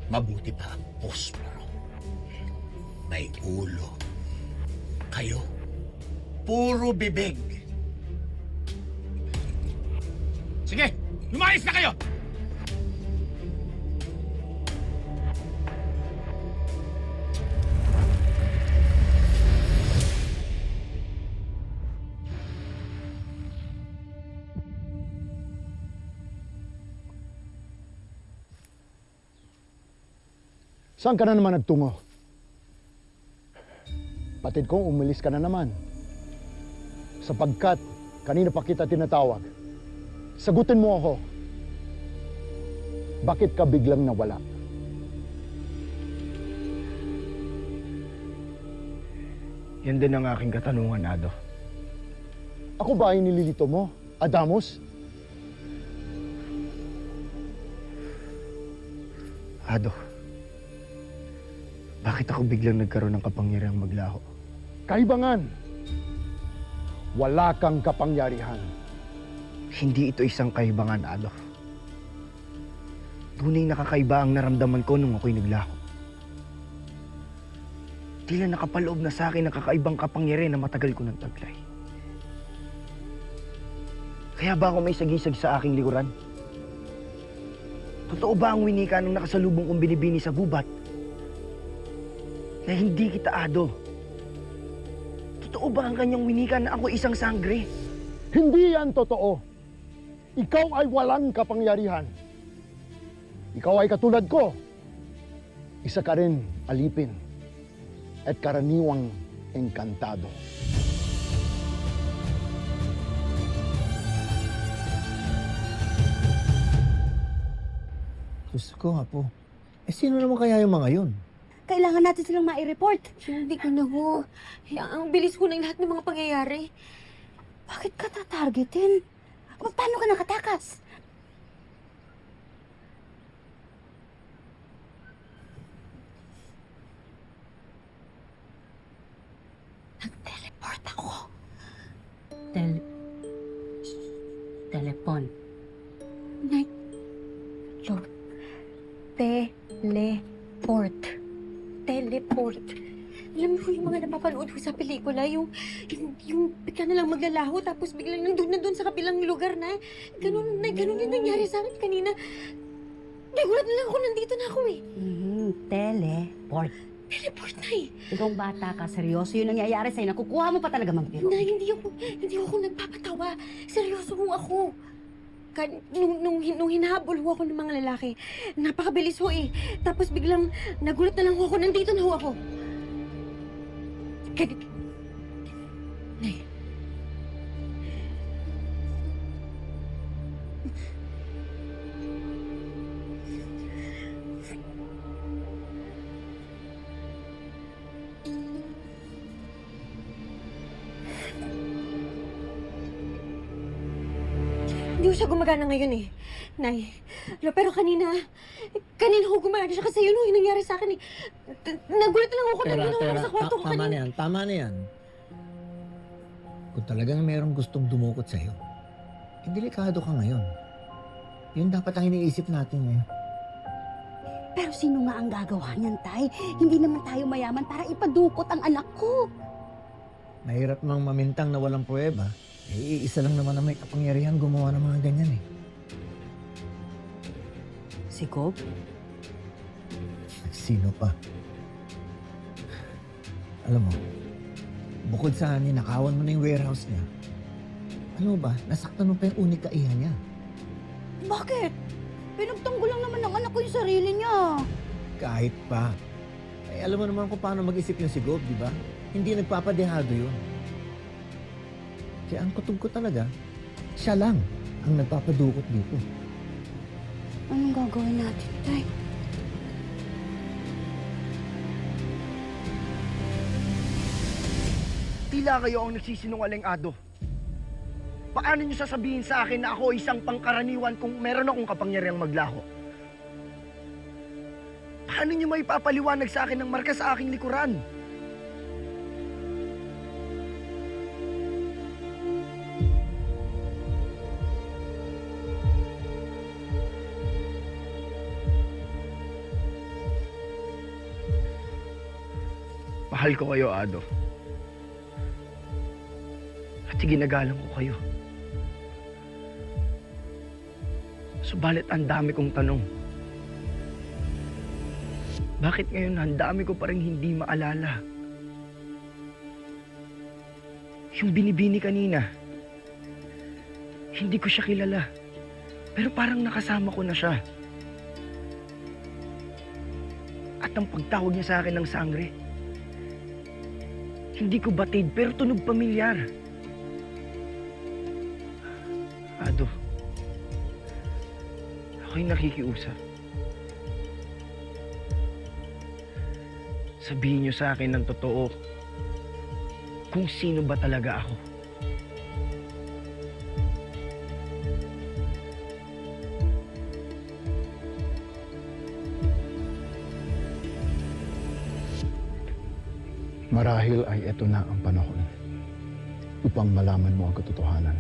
Mabuti pa ang posporo. May ulo. Kayo, puro bibig. Sige, lumayas na kayo! Saan ka na naman nagtungo? Patid kong umalis ka na naman. Sapagkat Kanina pa kita tinatawag. Sagutin mo ako. Bakit ka biglang nawala? Yan din ang aking katanungan, Ado. Ako ba ay nililito mo, Adamos? Ado, bakit ako biglang nagkaroon ng kapangyarihang maglaho? Kaibangan. Wala kang kapangyarihan. Hindi ito isang kaibangan, Ado. Tunay na kakaiba ang naramdaman ko nung ako'y naglaho. Tila nakapaloob na sa akin ang kakaibang kapangyarihan na matagal ko nang taglay. Kaya ba ako may sagisag sa aking likuran? Totoo ba ang winika ng nakasalubong kong binibini sa gubat? Na hindi kita, Ado. Totoo ba ang kanyang winika na ako isang sangre? Hindi yan totoo. Ikaw ay walang kapangyarihan. Ikaw ay katulad ko. Isa ka rin alipin at karaniwang engkantado. Gusto ko, Apo. Sino naman kaya yung mga yun? Kailangan natin silang mai-report. Hindi ko na ho. Ang bilis ko ng lahat ng mga pangyayari. Bakit ka tatargetin? Paano ka nakatakas? Nag-teleport ako. Telepon. Lord. Teleport. Teleport. Alam mo yung mga napapanood ko sa pelikula, yung bigla na lang maglalaho tapos biglang nandun sa kabilang lugar na. Ganun yung nangyari sa akin kanina. Nagulat na lang ako, nandito na ako eh. Teleport. Teleport na eh. Ikaw bata ka, seryoso yung nangyayari sa'yo. Nakukuha mo pa talaga magbiro. Hindi ako nagpapatawa. Seryoso kung ako. Nung hinahabol ho ako ng mga lalaki, napakabilis ho eh. Tapos biglang nagulat na lang ho ako, nandito na ho ako. Nay. Hindi ko siya gumagana ngayon eh. Nay, pero kanina ho gumagana siya kasi yun ho yung nangyari sa akin eh. Nagulat na lang ako na ginawa ko sa kwarto ko kanina. Tama na yan. Kung talagang merong gustong dumukot sa'yo, delikado ka ngayon. Yun dapat ang iniisip natin eh. Pero sino nga ang gagawa niyan, Tay? Hindi naman tayo mayaman para ipadukot ang anak ko. Mahirap mang mamintang na walang pruweba. Isa lang naman na may kapangyarihan gumawa ng mga ganyan eh. Si Gob? Sino pa? Alam mo, bukod sa ninakawan mo na yung warehouse niya, ano ba, nasaktan mo pa yung unika iha niya. Bakit? Pinagtanggol lang naman ng anak ko yung sarili niya. Kahit pa. Alam mo naman kung paano mag-isip yung si Gob, di ba? Hindi nagpapadehado yun. Kaya ang kutob ko talaga, siya lang ang nagpapadukot dito. Anong gagawin natin, Tay? Tila kayo ang nagsisinungaling, Ado. Paano niyo sasabihin sa akin na ako isang pangkaraniwan kung meron akong kapangyarihang maglaho? Paano niyo may papaliwanag sa akin ng marka sa aking likuran? Mahal ko kayo, Ado. At ginagalang ko kayo. Subalit ang dami kong tanong. Bakit ngayon ang dami ko pa rin hindi maalala? Yung binibini kanina, hindi ko siya kilala. Pero parang nakasama ko na siya. At ang pagtawag niya sa akin ng sangre, hindi ko batid pero tunog pamilyar. Ado, ako'y nakikiusap. Sabihin niyo sa akin ng totoo kung sino ba talaga ako. Marahil ay eto na ang panahon upang malaman mo ang katotohanan.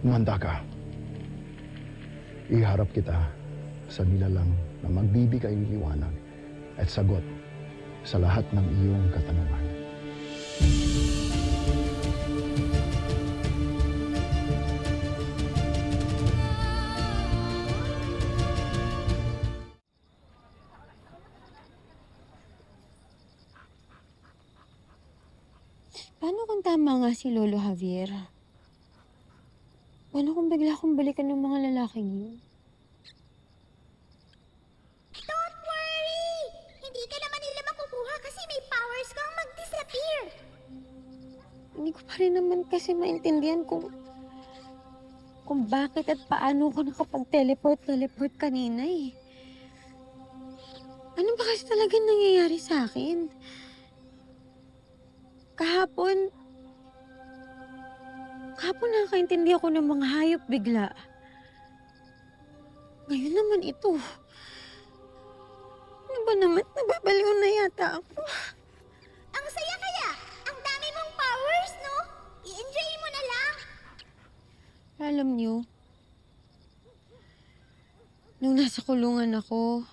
Umanda ka. Iharap kita sa nilalang na magbibigay liwanag at sagot sa lahat ng iyong katanungan. Paano kung tama nga si Lolo Javier? Paano kung bigla akong balikan ng mga lalaking yun? Don't worry! Hindi ka naman nila makukuha kasi may powers kang mag-disappear. Hindi ko pa rin naman kasi maintindihan kung bakit at paano ko nakapag-teleport kanina eh. Ano ba kasi talaga nangyayari sa akin? Kahapon nakakaintindi ako ng mga hayop bigla. Ngayon naman ito. Ano ba naman? Nababaliw na yata ako. Ang saya kaya! Ang dami mong powers, no? I-enjoy mo na lang! Alam niyo, nung nasa kulungan ako,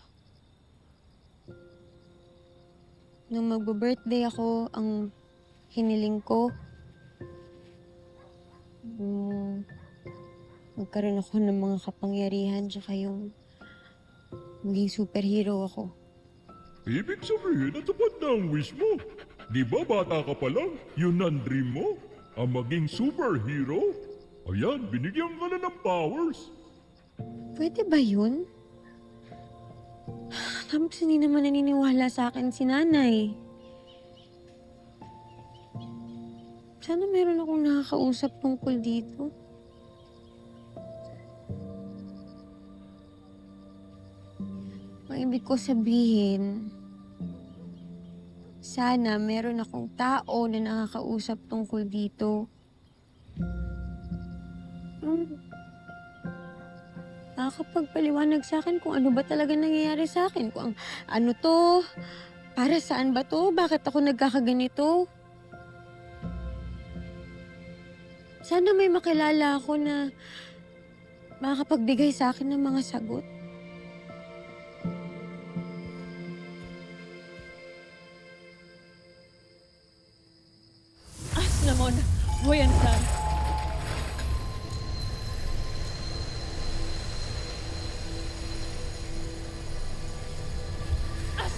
nung magbo-birthday ako, ang hiniling ko, magkaroon ako ng mga kapangyarihan tsaka yung maging superhero ako. Ibig sabihin, natupad na ang wish mo. Di ba bata ka pa lang, yun ang dream mo? Ang maging superhero? Ayan, binigyan ka na ng powers. Pwede ba yun? Tapos hindi naman naniniwala sa akin si nanay. Sana meron akong nakakausap tungkol dito. Ang ibig ko sabihin, sana meron akong tao na nakakausap tungkol dito. Nakakapagpaliwanag sa akin kung ano ba talaga nangyayari sa akin. Kung ano to, para saan ba to, bakit ako nagkakaganito. Sana may makilala ako na makakapagbigay sa akin ng mga sagot. Namon, buyan sa.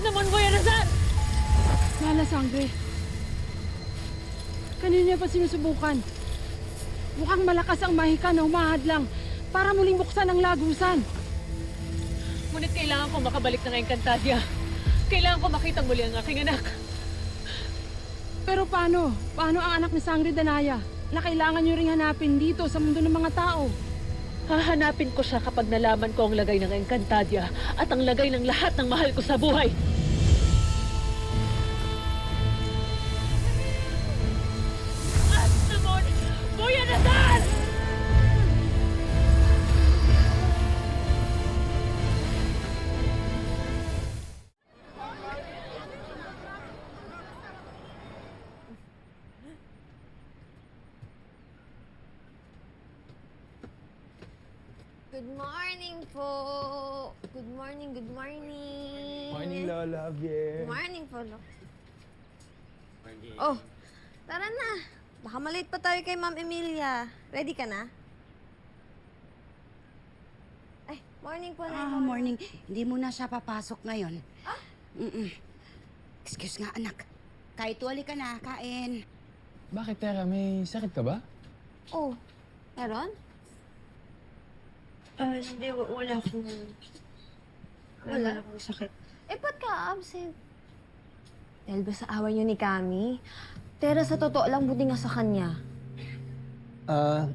Namon, buyan na saan? Mala sangre. Kanina pa sinusubukan. Mukhang malakas ang mahika na humahadlang para muling buksan ang lagusan. Ngunit kailangan ko makabalik na Encantadia. Kailangan ko makitang muli ang aking anak. Pero paano? Paano ang anak ni Sangre Danaya na kailangan nyo ring hanapin dito sa mundo ng mga tao? Hahanapin ko siya kapag nalaman ko ang lagay ng Encantadia at ang lagay ng lahat ng mahal ko sa buhay. Asnamon! Buya na saan! Good morning po. Good morning, good morning. Morning, Lola Javier. Good morning po, Lo. Oh, tara na. Baka malate pa tayo kay Ma'am Emilia. Ready ka na? Ay, morning po, Nay. Morning. Hindi mo na siya papasok ngayon. Excuse nga, anak. Kahit tuwali ka na, kain. Bakit, Tera? May sakit ka ba? Oh, meron? Hindi, wala akong... Wala akong sakit. Eh, ba't ka absent? Dahil ba sa away niyo ni Kami? Tera, sa totoo lang, buti nga sa kanya.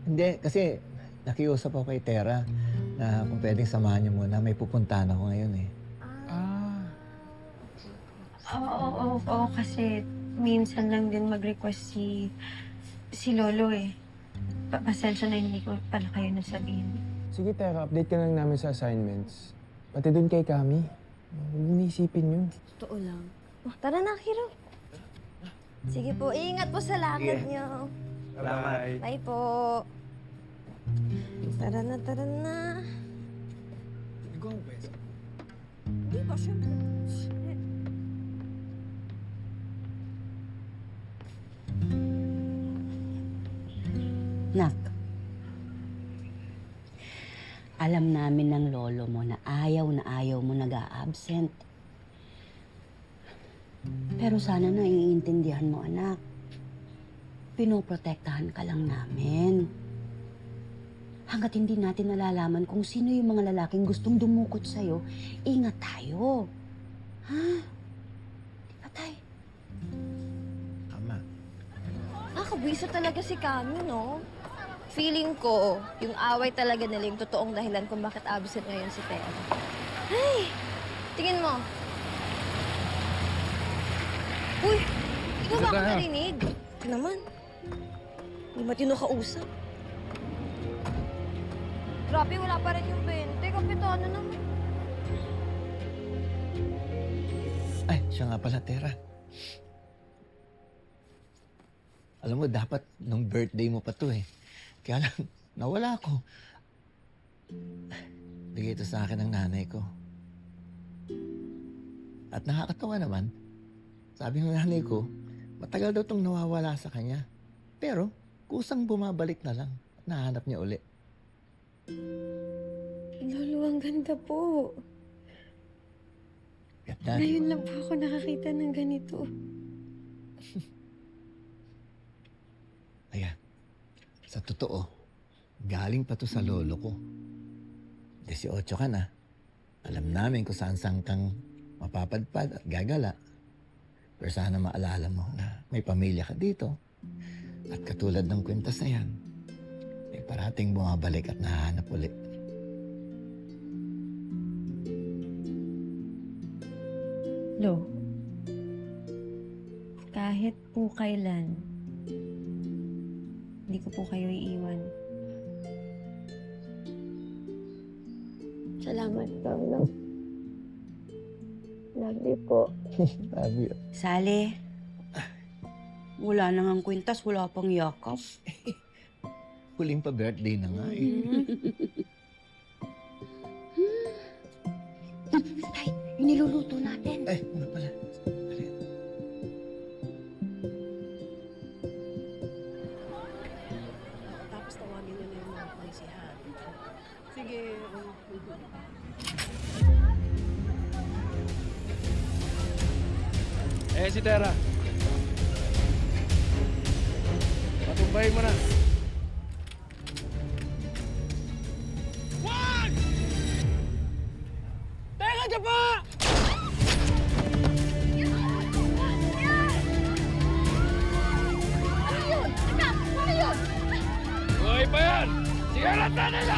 Hindi, kasi nakiusap ako kay Tera na kung pwedeng samahan niyo muna. May pupuntahan ako ngayon eh. Oo, kasi minsan lang din mag-request si Lolo eh. Pasensya na hindi ko pala kayo nasabihin. Sige, Tera, update ka lang namin sa assignments. Pati dun kay Kami. Huwag mo naisipin yun. Totoo lang. Tara na, Hiro. Sige po, ingat po sa lakad Sige. niyo. Bye. Bye po. Tara na, tara na. Hindi ba, syempre. Nak, alam namin ng lolo mo na ayaw mo nag-a-absent. Pero sana naiintindihan mo, anak. Pinoprotektahan ka lang namin. Hanggat hindi natin nalalaman kung sino yung mga lalaking gustong dumukot sa'yo, ingat tayo. Ha? Di ba, Tay? Tama. Nakakabwisa talaga si Kami, no? Feeling ko, yung away talaga nila yung totoong dahilan kung bakit absent ngayon si Tera. Ay! Tingin mo. Uy! Ikaw ba ako narinig? Ito naman. Hindi matino kausap. Grabe, wala pa rin yung 20. Kapitano naman. Ay, siya nga pala, Tera. Alam mo, dapat nung birthday mo pa to eh. Kaya lang, nawala ako. Bigay ito sa akin ng nanay ko. At nakakatawa naman, sabi ng nanay ko, matagal daw itong nawawala sa kanya. Pero, kusang bumabalik na lang. Nahanap niya uli. Lolo, ang ganda po. Ganda. Ngayon lang po ako nakakita ng ganito. Ayan. Sa totoo, galing pa to sa lolo ko. 18 ka na. Alam namin kung saan kang mapapadpad at gagala. Pero sana maalala mo na may pamilya ka dito. At katulad ng kwintas na yan, may parating bumabalik at nahanap ulit. Lo, kahit po kailan, hindi ko po kayo iiwan. Salamat po, Lo. Love you po. Love you. Sally, wala na ngang kwintas, wala pang yakap. Huling pa birthday na nga eh. Tay, yung niluluto natin. Ay, ano pala? Tapos tawagin nila yung mga polisihan. Sige. Si Tera. Patumbayin mo na. Wag! Teka dyan pa! Hoy pa yan! Sige lang na nila!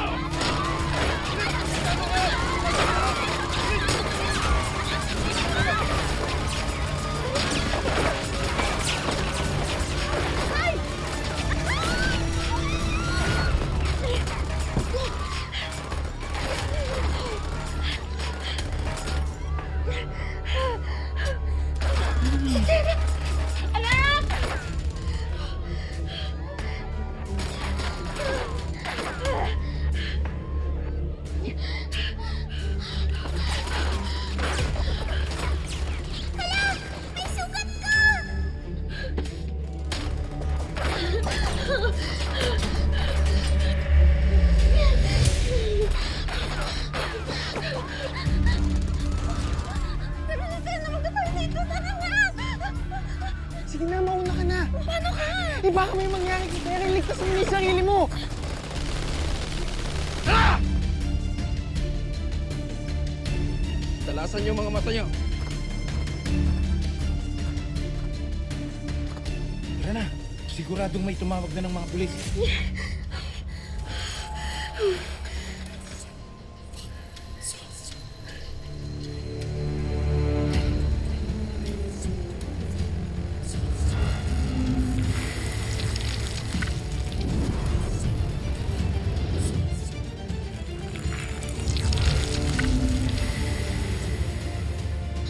Sige na, mauna ka na. Paano ka? Eh, baka may mangyari kay Tera. Ligtas mo na yung sarili mo. Talasan niyo mga mata niyo. Tara na. Siguradong may tumawag na ng mga pulis.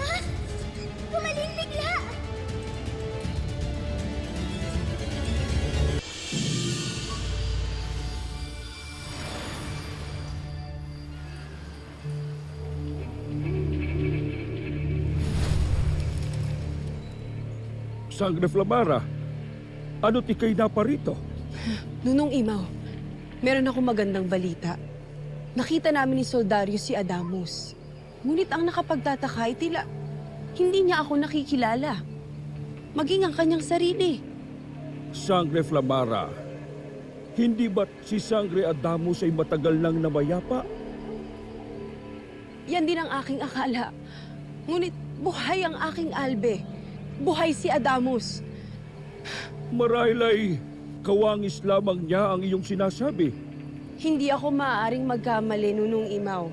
Ha? Gumaling bigla! Sangre Flamara, ano't ikay naparito? Nunong Imaw, meron akong magandang balita. Nakita namin ni Soldario si Adamus. Ngunit ang nakapagtataka ay tila hindi niya ako nakikilala. Maging ang kanyang sarili. Sangre Flamara, hindi ba't si Sangre Adamus ay matagal nang namayapa? Yan din ang aking akala. Ngunit buhay ang aking Albe. Buhay si Adamus. Marahil ay kawangis lamang niya ang iyong sinasabi. Hindi ako maaaring magkamali, Nunong Imaw.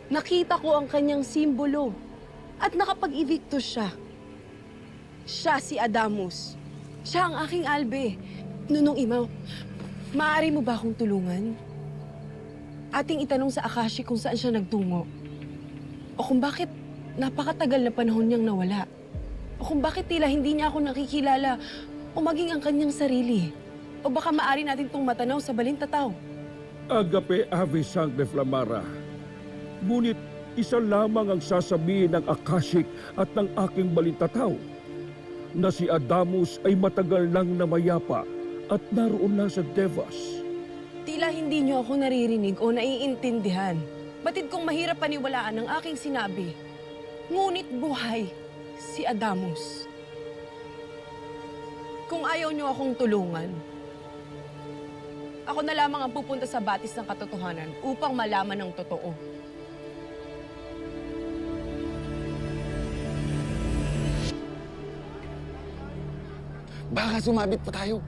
Nakita ko ang kanyang simbolo at nakapag-evictus siya. Siya si Adamus. Siya ang aking Albe. Nunong Imaw, maaari mo ba akong tulungan? Ating itanong sa Akashi kung saan siya nagtungo. O kung bakit napakatagal na panahon niyang nawala. O kung bakit tila hindi niya ako nakikilala o maging ang kanyang sarili. O baka maaari natin itong matanaw sa Balintataw. Agape Ave Sangre Flamara. Ngunit isa lamang ang sasabihin ng Akashic at ng aking balintataw, na si Adamus ay matagal nang namayapa at naroon na sa Devas. Tila hindi niyo ako naririnig o naiintindihan. Batid kong mahirap paniwalaan ang aking sinabi. Ngunit buhay si Adamus. Kung ayaw niyo akong tulungan, ako na lamang ang pupunta sa batis ng katotohanan upang malaman ang totoo. Baka sumabit pa tayo.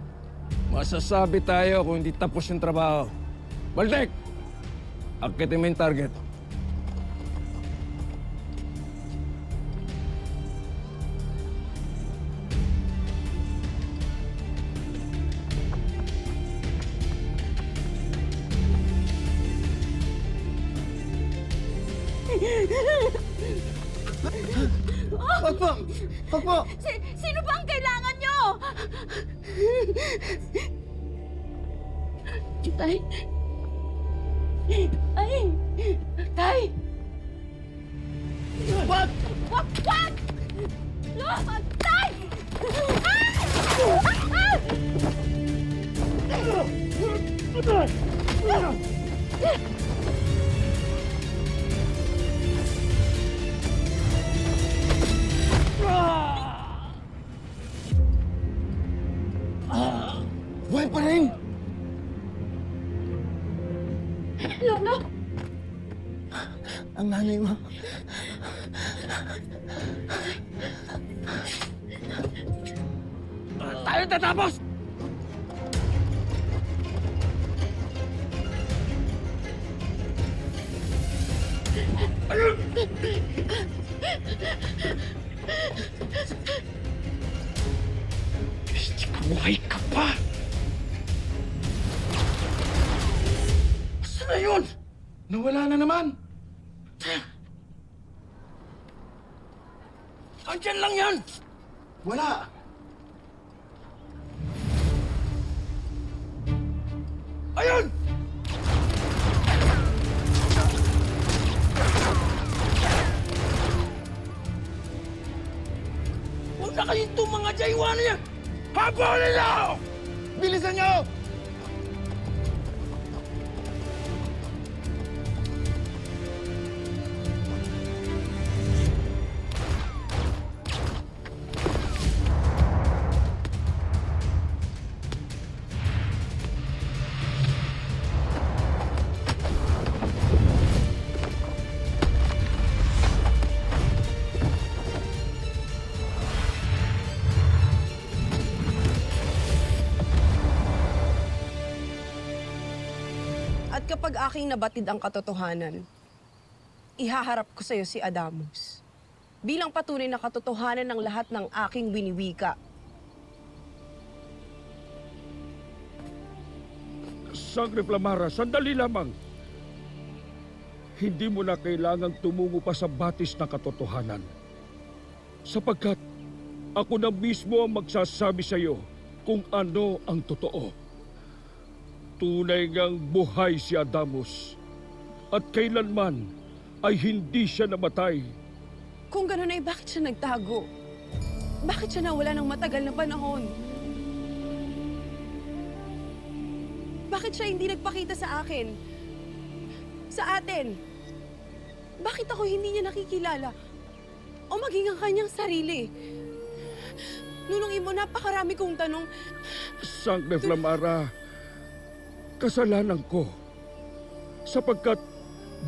Masasabi tayo kung hindi tapos yung trabaho. Baltek! Akitin mo yung target. Wag po! Wag po! Sino ba ang kailangan nyo? Tay! Ay! Tay! Wag! Wag! Wag! Tay! Buhay pa rin! Lolo! Ang nanay mo. Tayo tatapos! Buhay ka pa! Saan na yun? Nawala na naman! Andyan lang yan! Wala! Ayun! Huwag na kayong itong mga jaywan niya! Habulin niyo! Bilisan niyo! At kapag aking nabatid ang katotohanan, ihaharap ko sa'yo si Adamus bilang patunay na katotohanan ng lahat ng aking winiwika. Sangre Flamara, sandali lamang. Hindi mo na kailangang tumungo pa sa batis ng katotohanan. Sapagkat ako na mismo ang magsasabi sa iyo kung ano ang totoo. Tunay ngang buhay si Adamus at kailanman ay hindi siya namatay. Kung gano'n ay bakit siya nagtago? Bakit siya nawala ng matagal na panahon? Bakit siya hindi nagpakita sa akin? Sa atin? Bakit ako hindi niya nakikilala? O maging ang kanyang sarili? Nunong Imo, napakarami kong tanong. Sangre Flamara, kasalanan ko. Sapagkat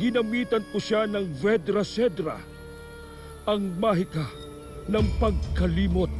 ginamitan ko siya ng Vedra Cedra, ang mahika ng pagkalimot.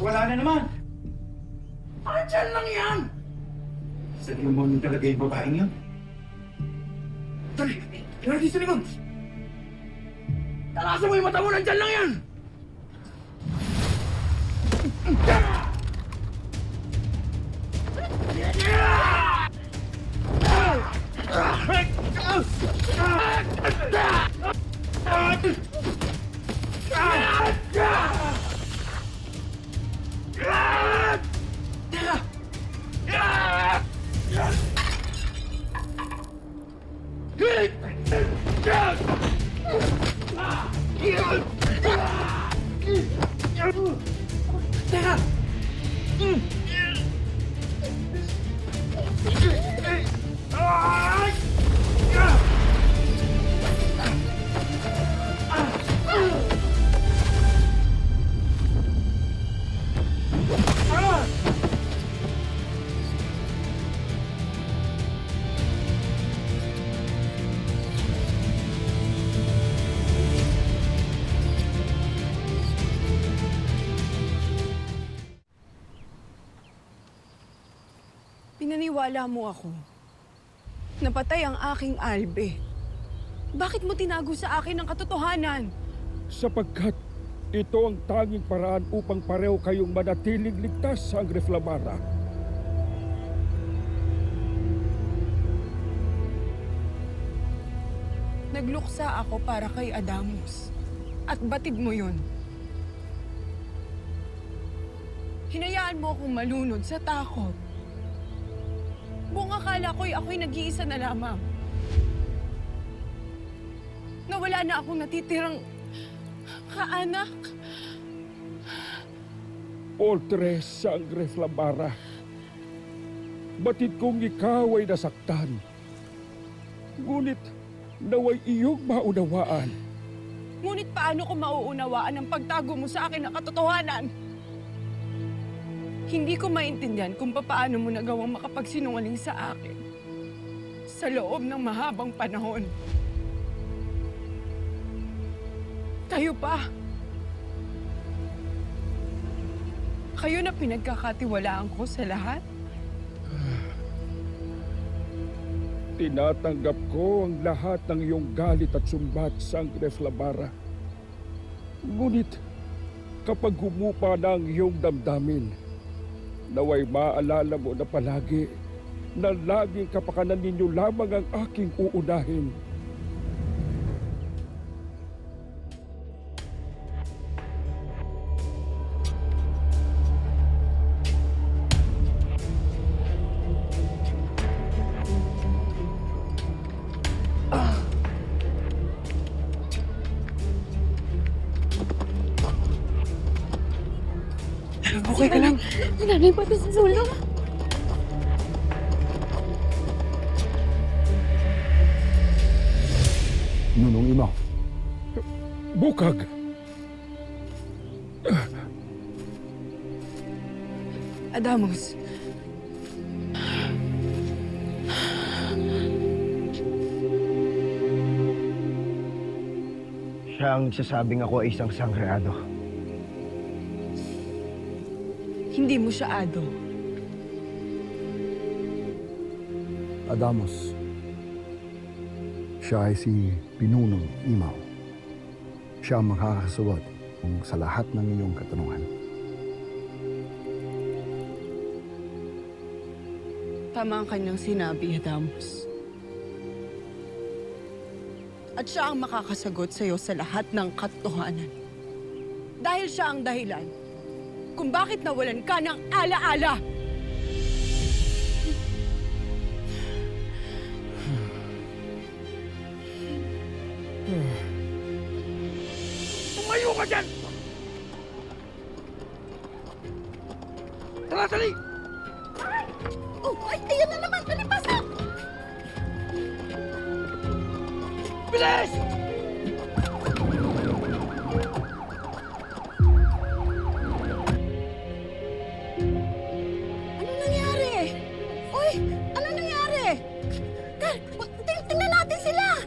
Wala na naman! Andyan lang yan! Sabi mo nung talaga yung babaeng yun? Dali! Lagi sa likod! Talasan mo yung mata mo! Nandyan lang yan! Pinaniwala mo ako. Napatay ang aking Albe. Bakit mo tinago sa akin ang katotohanan? Sapagkat ito ang tanging paraan upang pareho kayong manatiling ligtas, Sangre Flamara. Nagluksa ako para kay Adamus. At batid mo yun. Hinayaan mo akong malunod sa takot. Buong akala ko'y ako'y nag-iisa na lamang. Nawala na akong natitirang kaanak. Poltre, Sangre Flamara. Batid kong ikaw ay nasaktan. Ngunit naway iyong maunawaan. Ngunit paano ko mauunawaan ang pagtago mo sa akin ng katotohanan? Hindi ko maintindihan kung paano mo nagawang makapagsinungaling sa akin sa loob ng mahabang panahon. Kayo pa. Kayo na pinagkakatiwalaan ko sa lahat. Tinatanggap ko ang lahat ng iyong galit at sumbat, Sangre Flamara. Ngunit kapag humupa na ang iyong damdamin, naway maalala mo na palagi na laging kapakanan ninyo lamang ang aking uunahin. Okay ka lang? Nanay pa sa sulong. Nunong Imaw. Bukag! Adamos. Siya ang nagsasabing ako ay isang sangreado. Hindi mo siya ado. Adamos. Siya ay si Pinunong Imaw. Siya ang makakasagot sa lahat ng iyong katanungan. Tama ang kanyang sinabi, Adamos. At siya ang makakasagot sa iyo sa lahat ng katotohanan. Dahil siya ang dahilan kung bakit nawalan ka ng ala-ala. Tumayo ka dyan! Tara, sali! Oh, ay, ayun na naman! Palipasok! Bilis! Ano nangyari? Uy, ano nangyari? Tingnan natin sila!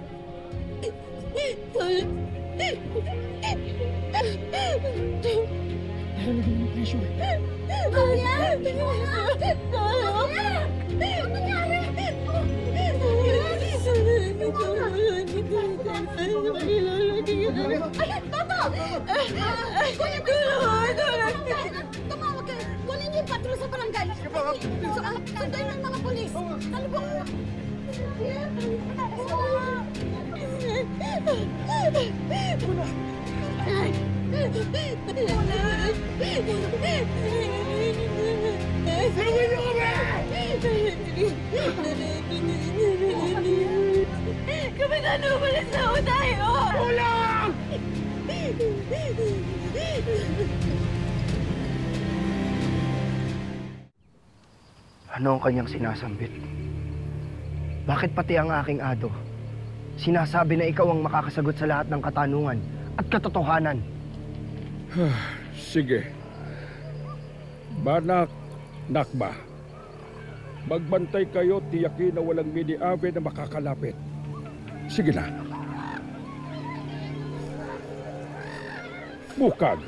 Narinig mo yung pressure. Kuya! Kuya! Ano nangyari? Ay, Toto! Kuya, tumawag kayo. Kunin niyo yung patrol sa barangay. Sundan ng mga polis. Talubong mo. Kapitan, umalis na ako tayo! Ulang! Ano ang kanyang sinasambit? Bakit pati ang aking ado sinasabi na ikaw ang makakasagot sa lahat ng katanungan at katotohanan? Sige. Banak, Nakba. Magbantay kayo, tiyakin na walang mini-ave na makakalapit. Sige na. Bukag,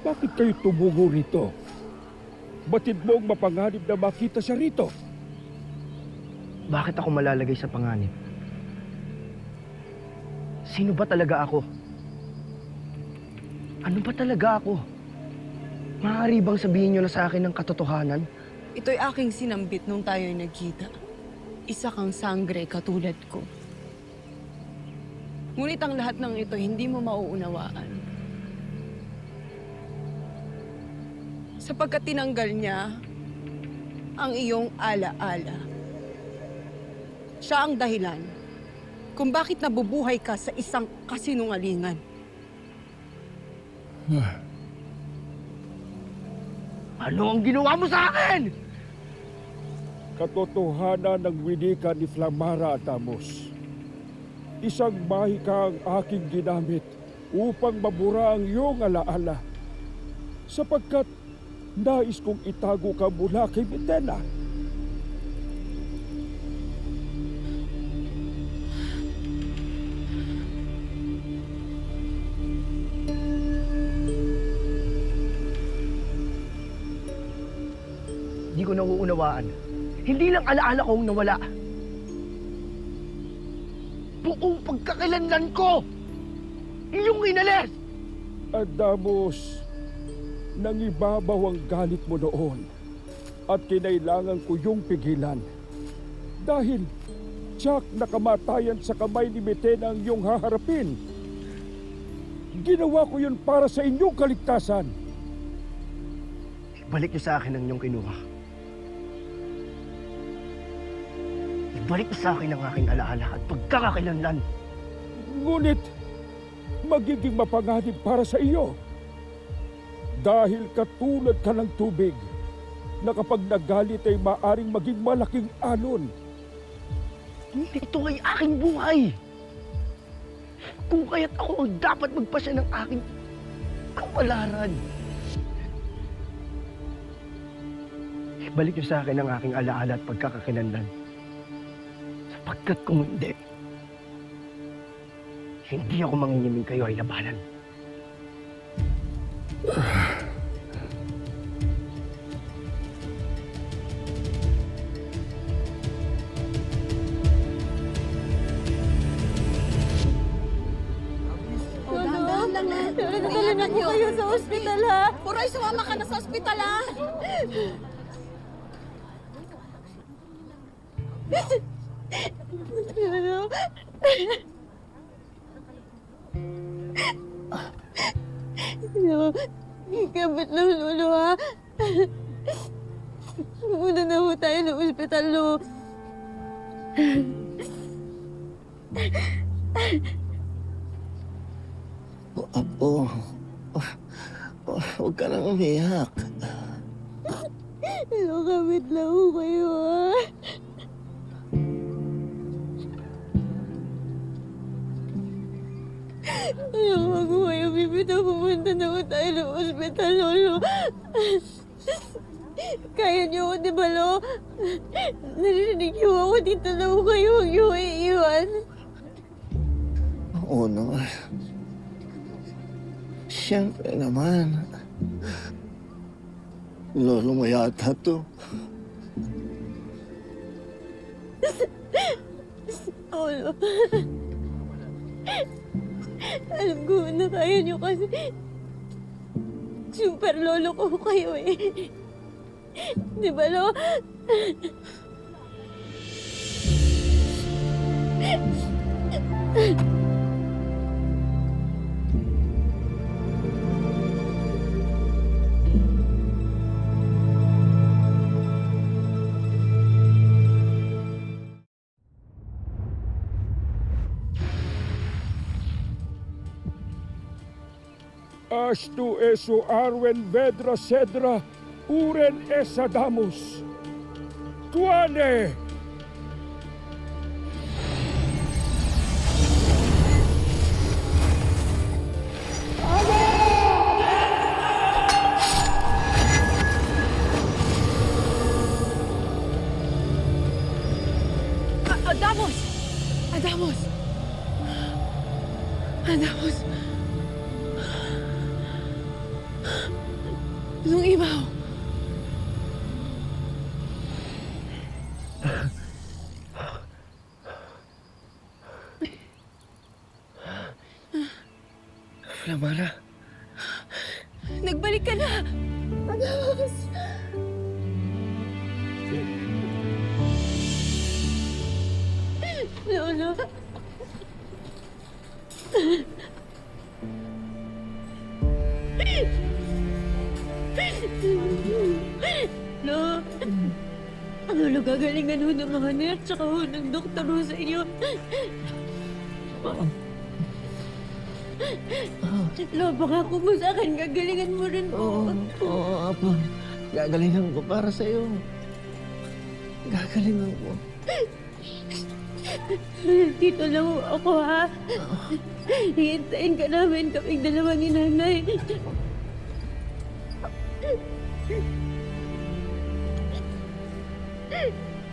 bakit kayo tumugo rito? Batid mo ang mapanganib na makita siya rito? Bakit ako malalagay sa panganib? Sino ba talaga ako? Ano ba talaga ako? Maaari bang sabihin niyo na sa akin ng katotohanan? Ito'y aking sinambit nung tayo'y nagkita. Isa kang sangre katulad ko. Ngunit ang lahat ng ito hindi mo mauunawaan. Sapagkat tinanggal niya ang iyong ala-ala. Siya ang dahilan kung bakit nabubuhay ka sa isang kasinungalingan. Ano ang ginawa mo sa akin? Katotohanan ng winika ni Flamara at Amos. Isang mahika ang aking ginamit upang mabura ang iyong alaala. Sapagkat nais kong itago ka mula kay Mitena. Hindi ko nauunawaan. Hindi lang alaala kong nawala. Buong pagkakalanlan ko! Iyong inalis! Adamos, nangibabaw ang galit mo noon at kinailangan ko yung pigilan. Dahil tiyak na kamatayan sa kamay ni Mitena ang iyong haharapin. Ginawa ko yun para sa inyong kaligtasan. Ibalik niyo sa akin ang inyong kinuha. Ibalik niyo sa akin ang aking alaala at pagkakakilanlan. Ngunit, magiging mapanganib para sa iyo. Dahil katulad ka ng tubig na kapag nagalit ay maaring maging malaking alon. Ito ay aking buhay. Kung kaya't ako ang dapat magpasya ng aking kapalaran. Ibalik niyo sa akin ang aking alaala at pagkakakilanlan. Sapagkat kung hindi ako mangingiming kayo ay labanan. Dala na po kayo sa ospital, ha? Puray, sumama ka na sa ospital, ha? Ano? Ano? Ikabit ng lolo, ha? Muna na po tayo ng ospital, no? Apo, huwag ka nang umiyak. Nakabit lang po kayo, ha? Ayaw ko kayo, bibitaw, pumunta na po tayo ng ospital, lolo. Kaya niyo ako, di ba, lo? Narinig niyo ako, dito na po kayo, huwag niyo ko iiwan. Oo naman. Siyempre naman. Lolo mo yata to. Lolo. Alam ko na kaya niyo kasi super lolo ko kayo eh. Di ba, lo? Astu eso arwen vedra cedra, uren esadamus. Tuane! Adamos! Adamos! Adamos! Nung ibaw! Flamara. Nagbalik ka na! Adamos! Lolo. Lo. Lolo, gagalingan ho ng mga nurse tsaka ho ng doktor ho sa inyo. Lo, pangako mo sa akin, gagalingan mo rin po. Oo, Apo. Gagalingan ko para sa'yo. Gagalingan ko. Dito lang ho ako, ha? Hihintayin ka namin kaming dalawa ni nanay.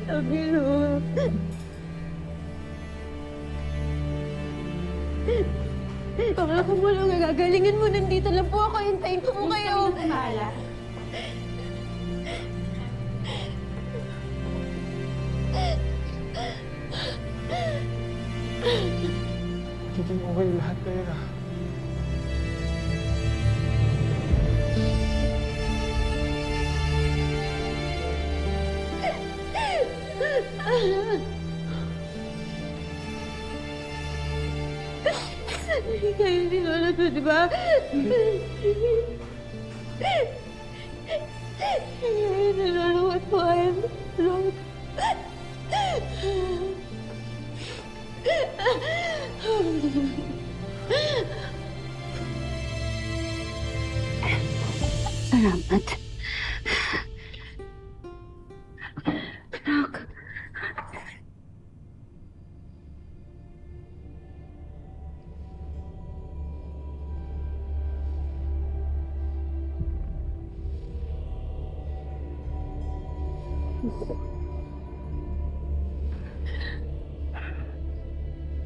Sabi, Lo. Pangako mo lang, gagalingan mo. Nandito lang po ako. Hintayin ko po kayo. Magiging okay lahat, Tera. Kayo ni Lola to, di ba? Kayo ni Lola, what po kayo? Lola. Salamat. Anak.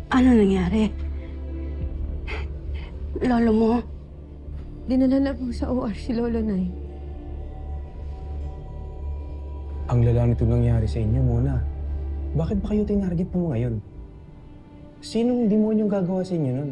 Ano nangyari? Lolo mo? Dinala na po sa OR si Lolo Nay. Ang lala nito nangyari sa inyo, Mona. Bakit ba kayo tinarget mo ngayon? Sinong demonyong gagawa sa inyo nun?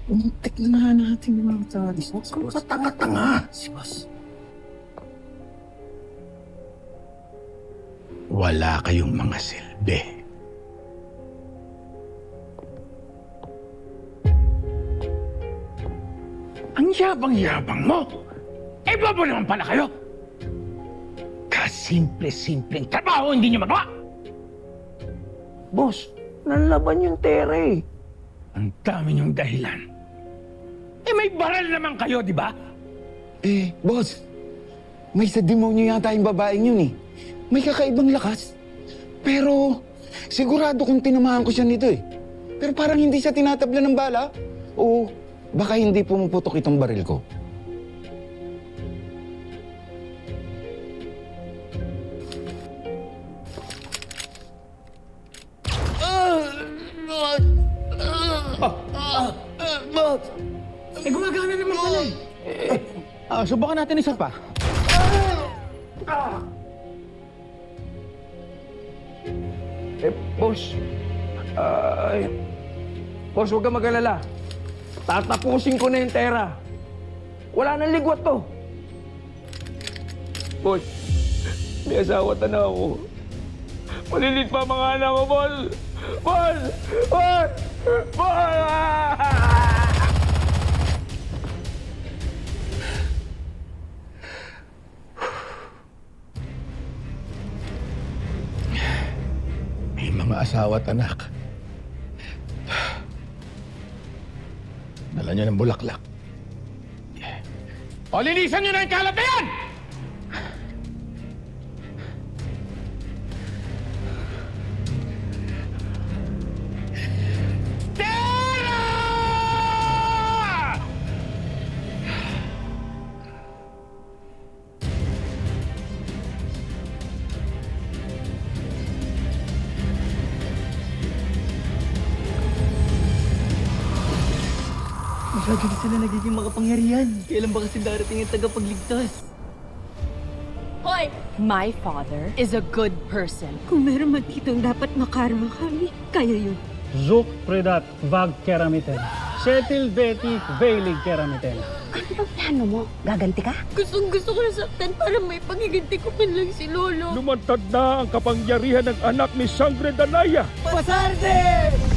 Muntik na nga natin yung mga tawagis. Kung sa tanga-tanga. Si boss. Wala kayong mga silbi. Ang yabang-yabang mo! Eh, bobo naman pala kayo! Kasimple-simpleng trabaho hindi niyo magawa! Boss, nanlaban yung Tera eh. Ang dami niyong dahilan. Eh, may baral naman kayo, di ba? Eh, boss. May sa demonyo yata yung babaeng yun eh. May kakaibang lakas. Pero, sigurado kung tinamaan ko siya nito eh. Pero parang hindi siya tinatabla ng bala. O baka hindi pumuputok itong baril ko. Eh, gumagana naman pala eh. Subukan natin isa pa. Boss. Boss, huwag ka mag-alala. Tatapusin ko na yung Tera. Wala nang ligwat to. Boss, may asawa na ako. Malilit pa mga anak ko, boss. Boss! Boss! Boss! May mga asawa at anak. Dala niyo ng bulaklak. O, linisan niyo na yung kalat na yan! Masyado na sila nagiging makapangyarihan. Kailan ba kasi darating ang tagapagligtas? Hoy! My father is a good person. Kung meron man ditong dapat makarma kami, kaya yun. Zuk predat vag keramiten. Setil veti veilig keramiten. Ano bang plano mo? Gaganti ka? Gustong-gusto ko nasaktan para may pangiganti ko man lang si Lolo. Lumantad na ang kapangyarihan ng anak ni Sangre Danaya. Pasarte!